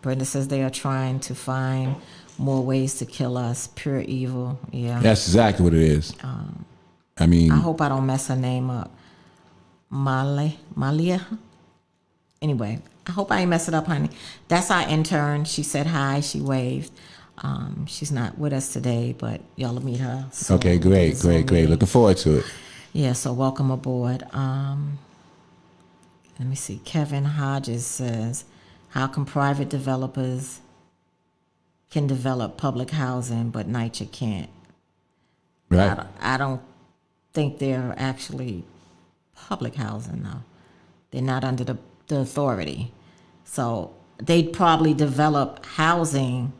Brenda says they are trying to find more ways to kill us. Pure evil. Yeah.
That's exactly what it is. I
hope I don't mess her name up. Malia? anyway, I hope I ain't mess it up, honey. That's our intern. She said hi. She waved. She's not with us today, but y'all will meet her soon.
Okay, great. Looking forward to it.
Yeah, so welcome aboard. Let me see. Kevin Hodges says, how come private developers can develop public housing, but NYCHA can't?
Right.
I don't think they're actually public housing, though. They're not under the authority. So they'd probably develop housing,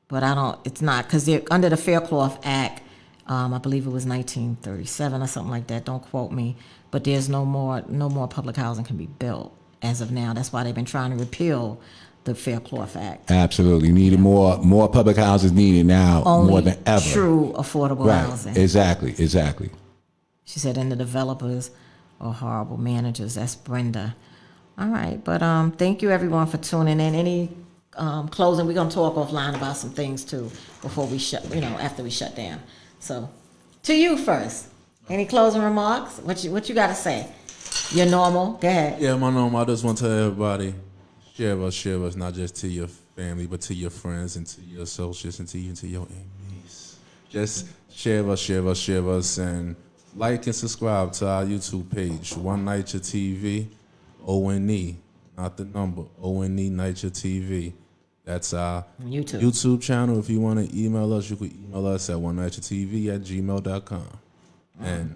but it's not, because they're under the Faircloth Act. I believe it was 1937 or something like that. Don't quote me. But there's no more public housing can be built as of now. That's why they've been trying to repeal the Faircloth Act.
Absolutely. Needed more public houses needed now
Only
more than ever.
True affordable
Right.
housing.
Exactly.
She said, and the developers are horrible managers. That's Brenda. All right, but thank you everyone for tuning in. Any closing? We're gonna talk offline about some things too before we after we shut down. So, to you first. Any closing remarks? What you got to say? You're normal. Go ahead.
Yeah, my normal. I just want to tell everybody, share us, not just to your family, but to your friends and to your associates and to your enemies. Just share us, and like and subscribe to our YouTube page, One NYCHA TV, ONE, not the number, ONE NYCHA TV. That's our YouTube channel. If you want to email us, you can email us at onenightchatv@gmail.com. And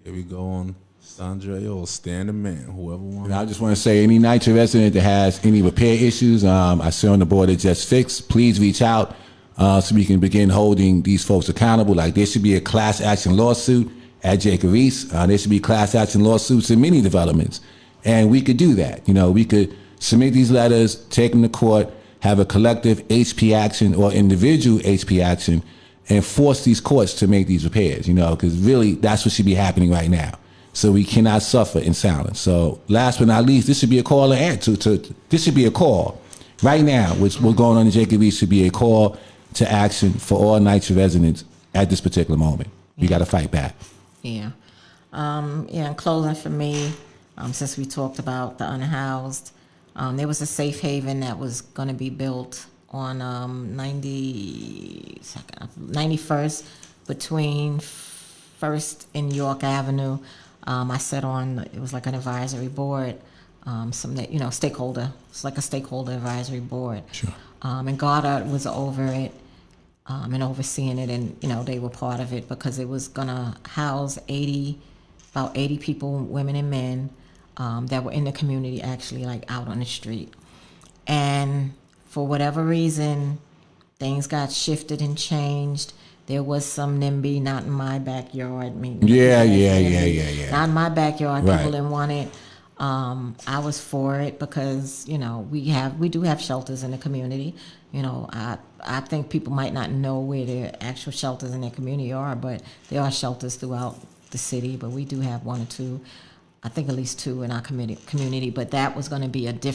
here we go on Saundrea or Stan the Man, whoever wants.
And I just want to say, any NYCHA resident that has any repair issues, I sit on the board at Just Fix. Please reach out so we can begin holding these folks accountable. Like, there should be a class action lawsuit at Jacob Reese. There should be class action lawsuits in many developments. And we could do that. We could submit these letters, take them to court, have a collective HP action or individual HP action, and force these courts to make these repairs, because really that's what should be happening right now. So we cannot suffer in silence. So last but not least, this should be a call this should be a call right now. What's going on in Jacob Reese should be a call to action for all NYCHA residents at this particular moment. We got to fight back.
Yeah. In closing for me, since we talked about the unhoused, there was a safe haven that was going to be built on 91st between 1st and York Avenue. I sat on, it was like an advisory board, stakeholder. It's like a stakeholder advisory board.
Sure.
And Goddard was over it and overseeing it, and they were part of it because it was going to house about 80 people, women and men, that were in the community, actually, like out on the street. And for whatever reason, things got shifted and changed. There was some NIMBY, not in my backyard.
Yeah.
Not in my backyard.
Right.
People didn't want it. I was for it because, we do have shelters in the community. I think people might not know where their actual shelters in their community are, but there are shelters throughout the city, but we do have one or two. I think at least two in our community, but that was going to be it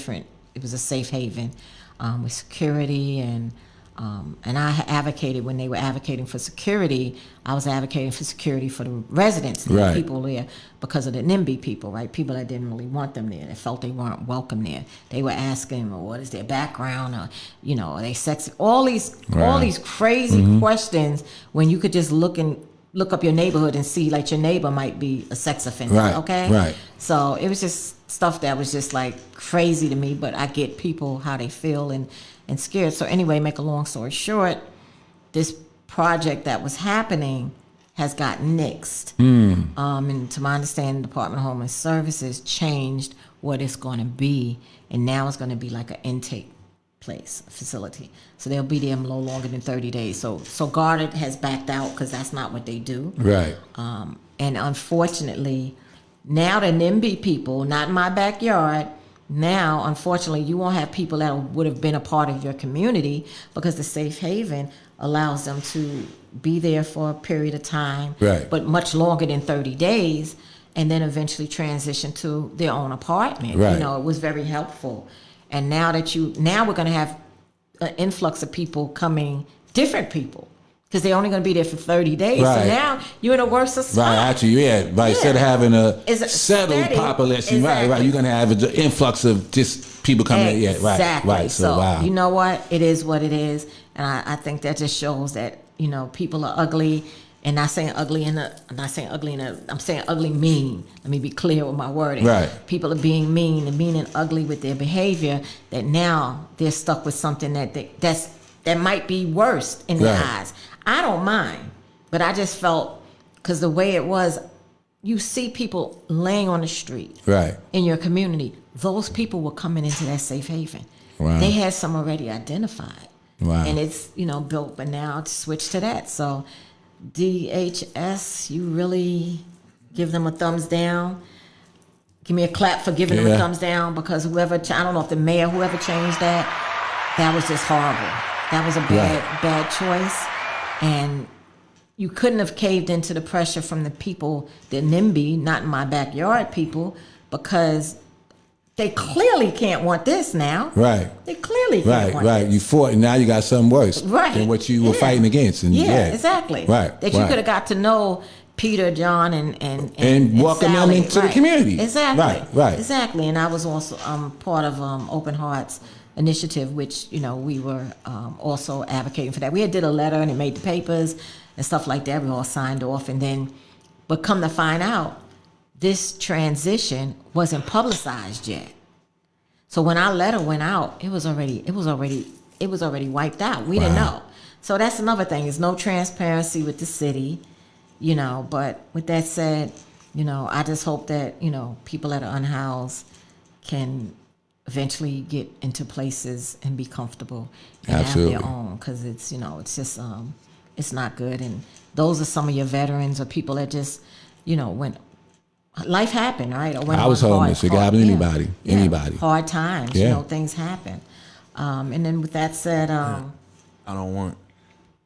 was a safe haven with security, and I advocated, when they were advocating for security, I was advocating for security for the residents, the people there, because of the NIMBY people, right? People that didn't really want them there, that felt they weren't welcome there. They were asking, well, what is their background, or are they sexy? All these crazy questions, when you could just look up your neighborhood and see, like, your neighbor might be a sex offender, okay?
Right.
So it was just stuff that was just like crazy to me, but I get people how they feel and scared. So anyway, make a long story short, this project that was happening has got nixed. And to my understanding, the Department of Homeland Services changed what it's going to be, and now it's going to be like an intake facility. So they'll be there no longer than 30 days. So Goddard has backed out because that's not what they do.
Right.
And unfortunately, now the NIMBY people, not in my backyard, now, unfortunately, you won't have people that would have been a part of your community, because the safe haven allows them to be there for a period of time, but much longer than 30 days, and then eventually transition to their own apartment.
Right.
It was very helpful. And now we're going to have an influx of people coming, different people, because they're only going to be there for 30 days.
Right.
So now you're in a worse spot.
Right, actually, yeah. Right, instead of having a
It's
settled
steady.
population,
Exactly.
right, you're gonna have an influx of just people coming in. Yeah, right,
Exactly.
right. So, wow.
You know what? It is what it is, and I think that just shows that people are ugly, and not saying ugly I'm saying ugly mean. Let me be clear with my wording.
Right.
People are being mean and ugly with their behavior. That now they're stuck with something that might be worse in their
Right.
eyes. I don't mind, but I just felt because the way it was, you see people laying on the street
Right.
in your community. Those people were coming into that safe haven.
Wow.
They had some already identified.
Wow.
And it's, built, but now it's switched to that. So DHS, you really give them a thumbs down. Give me a clap for giving them a
Yeah.
thumbs down, because I don't know if the mayor, whoever changed that was just horrible. That was a bad choice. And you couldn't have caved into the pressure from the people, the NIMBY, not in my backyard people, because they clearly can't want this now.
Right.
They clearly can't want
Right.
this.
You fought, and now you got something worse
Right.
than what you were
Yeah.
fighting against. And
Yeah, exactly.
Right.
That you
right.
could have got to know Peter, John,
And welcome them
Sally.
into the community.
Exactly.
Right.
Exactly. And I was also part of Open Hearts Initiative, which we were also advocating for that. We had did a letter and it made the papers and stuff like that. We all signed off, but come to find out, this transition wasn't publicized yet. So when our letter went out, it was already wiped out. We didn't know. So that's another thing. There's no transparency with the city, But with that said, I just hope that people that are unhoused can eventually get into places and be comfortable and
Absolutely.
have their own, because it's it's just it's not good. And those are some of your veterans or people that just when life happened, right? Or when
I was homeless. It could happen to anybody. Anybody.
Hard times,
Yeah.
Things happen. And then with that said,
I don't want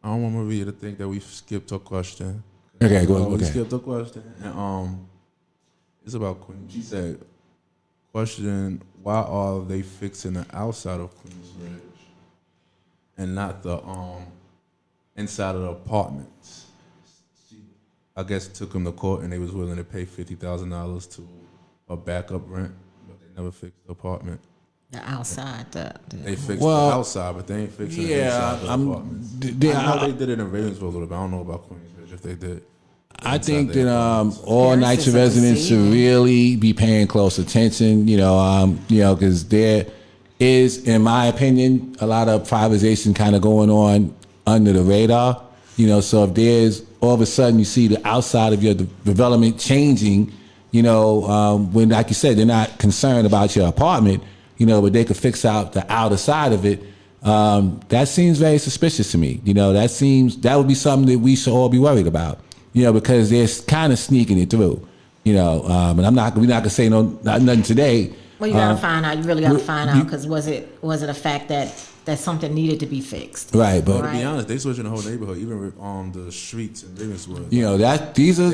Maria to think that we skipped her question.
Okay, go
We
okay.
skipped her question. And, it's about Queen. She said, question, why are they fixing the outside of Queensbridge and not the inside of the apartments? She, I guess, took them to court and they was willing to pay $50,000 to a backup rent, but they never fixed the apartment.
the outside,
They fixed
Well,
the outside, but they ain't fixing the
yeah,
inside of the
I'm-
apartments.
yeah,
I know
I-
they did it in Ravensville a little bit. I don't know about Queensbridge if they did.
I
Inside
think
their
that
apartments.
all
Yeah, it's
NYCHA
just
residents should
deceiving.
really be paying close attention. Because there is, in my opinion, a lot of privatization kind of going on under the radar. So if there's all of a sudden you see the outside of your development changing, when, like you said, they're not concerned about your apartment, but they could fix out the outer side of it. That seems very suspicious to me. That would be something that we should all be worried about. Because they're kind of sneaking it through. And we're not gonna say nothing today.
well, you gotta find out. You really gotta find out, because was it a fact that something needed to be fixed?
Right, but
To
Right.
be honest, they switching the whole neighborhood, even with the streets in Ravenswood.
these are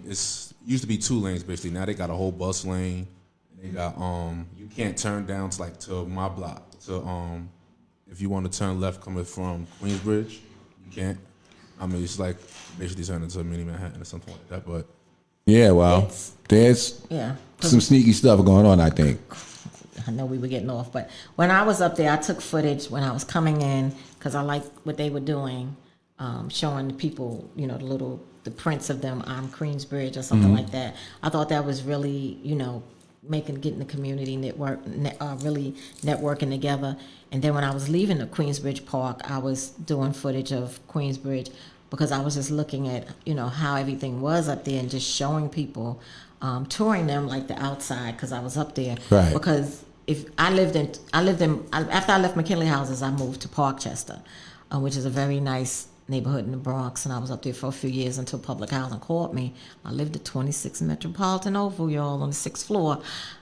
It's used to be 2 lanes basically. Now they got a whole bus lane. They got you can't turn down to my block. If you want to turn left coming from Queensbridge, you can't. It's like basically turning into a mini Manhattan or something like that. But
there's
Yeah.
some sneaky stuff going on, I think.
I know we were getting off, but when I was up there, I took footage when I was coming in, because I liked what they were doing, showing the people, the prints of them on Queensbridge or something like that. I thought that was really, getting the community really networking together. And then when I was leaving the Queensbridge Park, I was doing footage of Queensbridge, because I was just looking at, how everything was up there and just showing people, touring them like the outside, because I was up there.
Right.
Because after I left McKinley Houses, I moved to Parkchester, which is a very nice neighborhood in the Bronx, and I was up there for a few years until public housing called me. I lived at 26 Metropolitan Oval, y'all, on the 6th floor.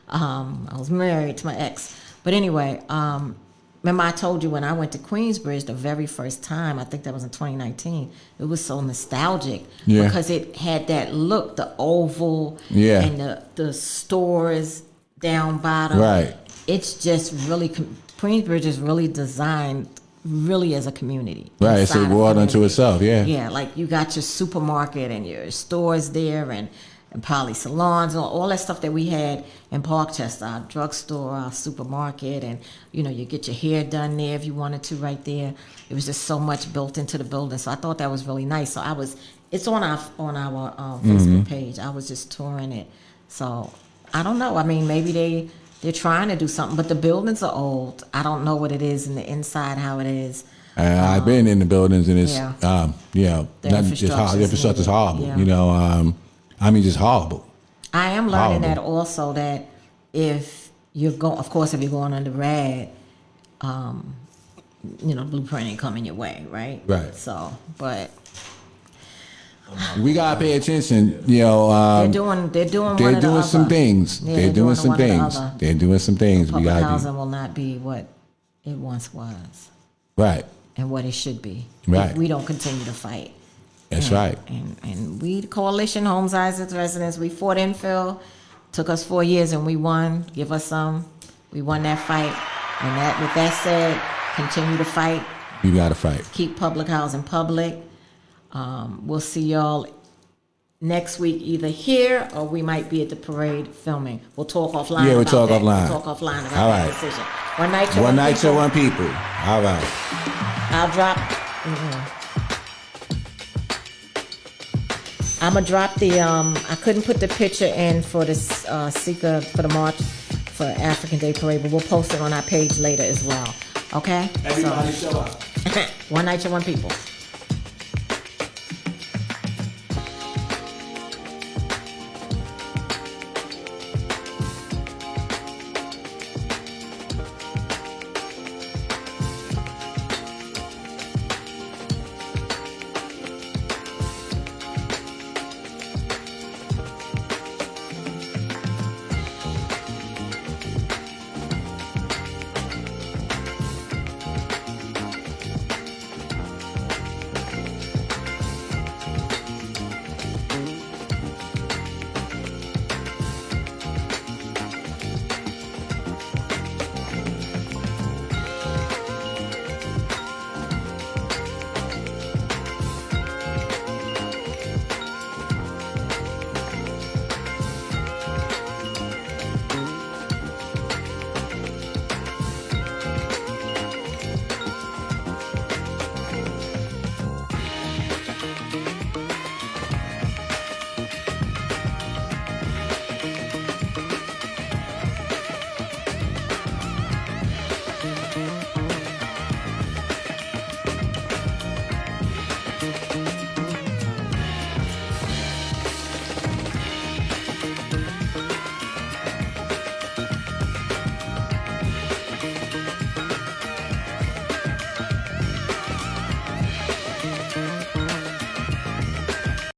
I was married to my ex. But anyway, remember I told you when I went to Queensbridge the very first time, I think that was in 2019, it was so nostalgic,
Yeah.
because it had that look, the oval,
Yeah.
and the stores down bottom.
Right.
It's just really, Queensbridge is really designed really as a community.
Right, it's a
inside of
world unto
community.
itself, yeah.
Yeah, like you got your supermarket and your stores there and poly salons and all that stuff that we had in Parkchester, our drugstore, our supermarket, and you know, you get your hair done there if you wanted to right there. It was just so much built into the building. So I thought that was really nice. So it's on our Facebook page. I was just touring it. So I don't know. I mean, maybe they're trying to do something, but the buildings are old. I don't know what it is in the inside, how it is.
I've been in the buildings and it's,
Yeah.
the infrastructure's horrible.
Yeah.
You know, I mean, just horrible.
I am learning
Horrible.
that also, that if you're going, of course, if you're going under RAD, you know, blueprint ain't coming your way, right?
Right.
So, but
We gotta pay attention. You know,
they're doing
they're
one or the
doing some
other.
things.
Yeah,
They're doing some
one or the
things.
other.
They're doing some things. We
Public
gotta
housing will not be what it once was
do. Right.
and what it should be.
Right.
If we don't continue to fight.
That's right.
And we, the Coalition Homes, Isaacs Residents, we fought infill. Took us 4 years and we won. Give us some. We won that fight. And that, with that said, continue to fight.
You gotta fight.
Keep public housing public. We'll see y'all next week, either here or we might be at the parade filming. We'll talk offline.
Yeah, we'll
about
talk
that.
offline.
We'll talk offline about
All
that
right.
decision. One night, to
One night to
people.
one people. All right.
I'll drop. I'm gonna drop the. I couldn't put the picture in for this Seeker for the March for African Day Parade, but we'll post it on our page later as well. Okay.
Everybody show up.
One night to one people.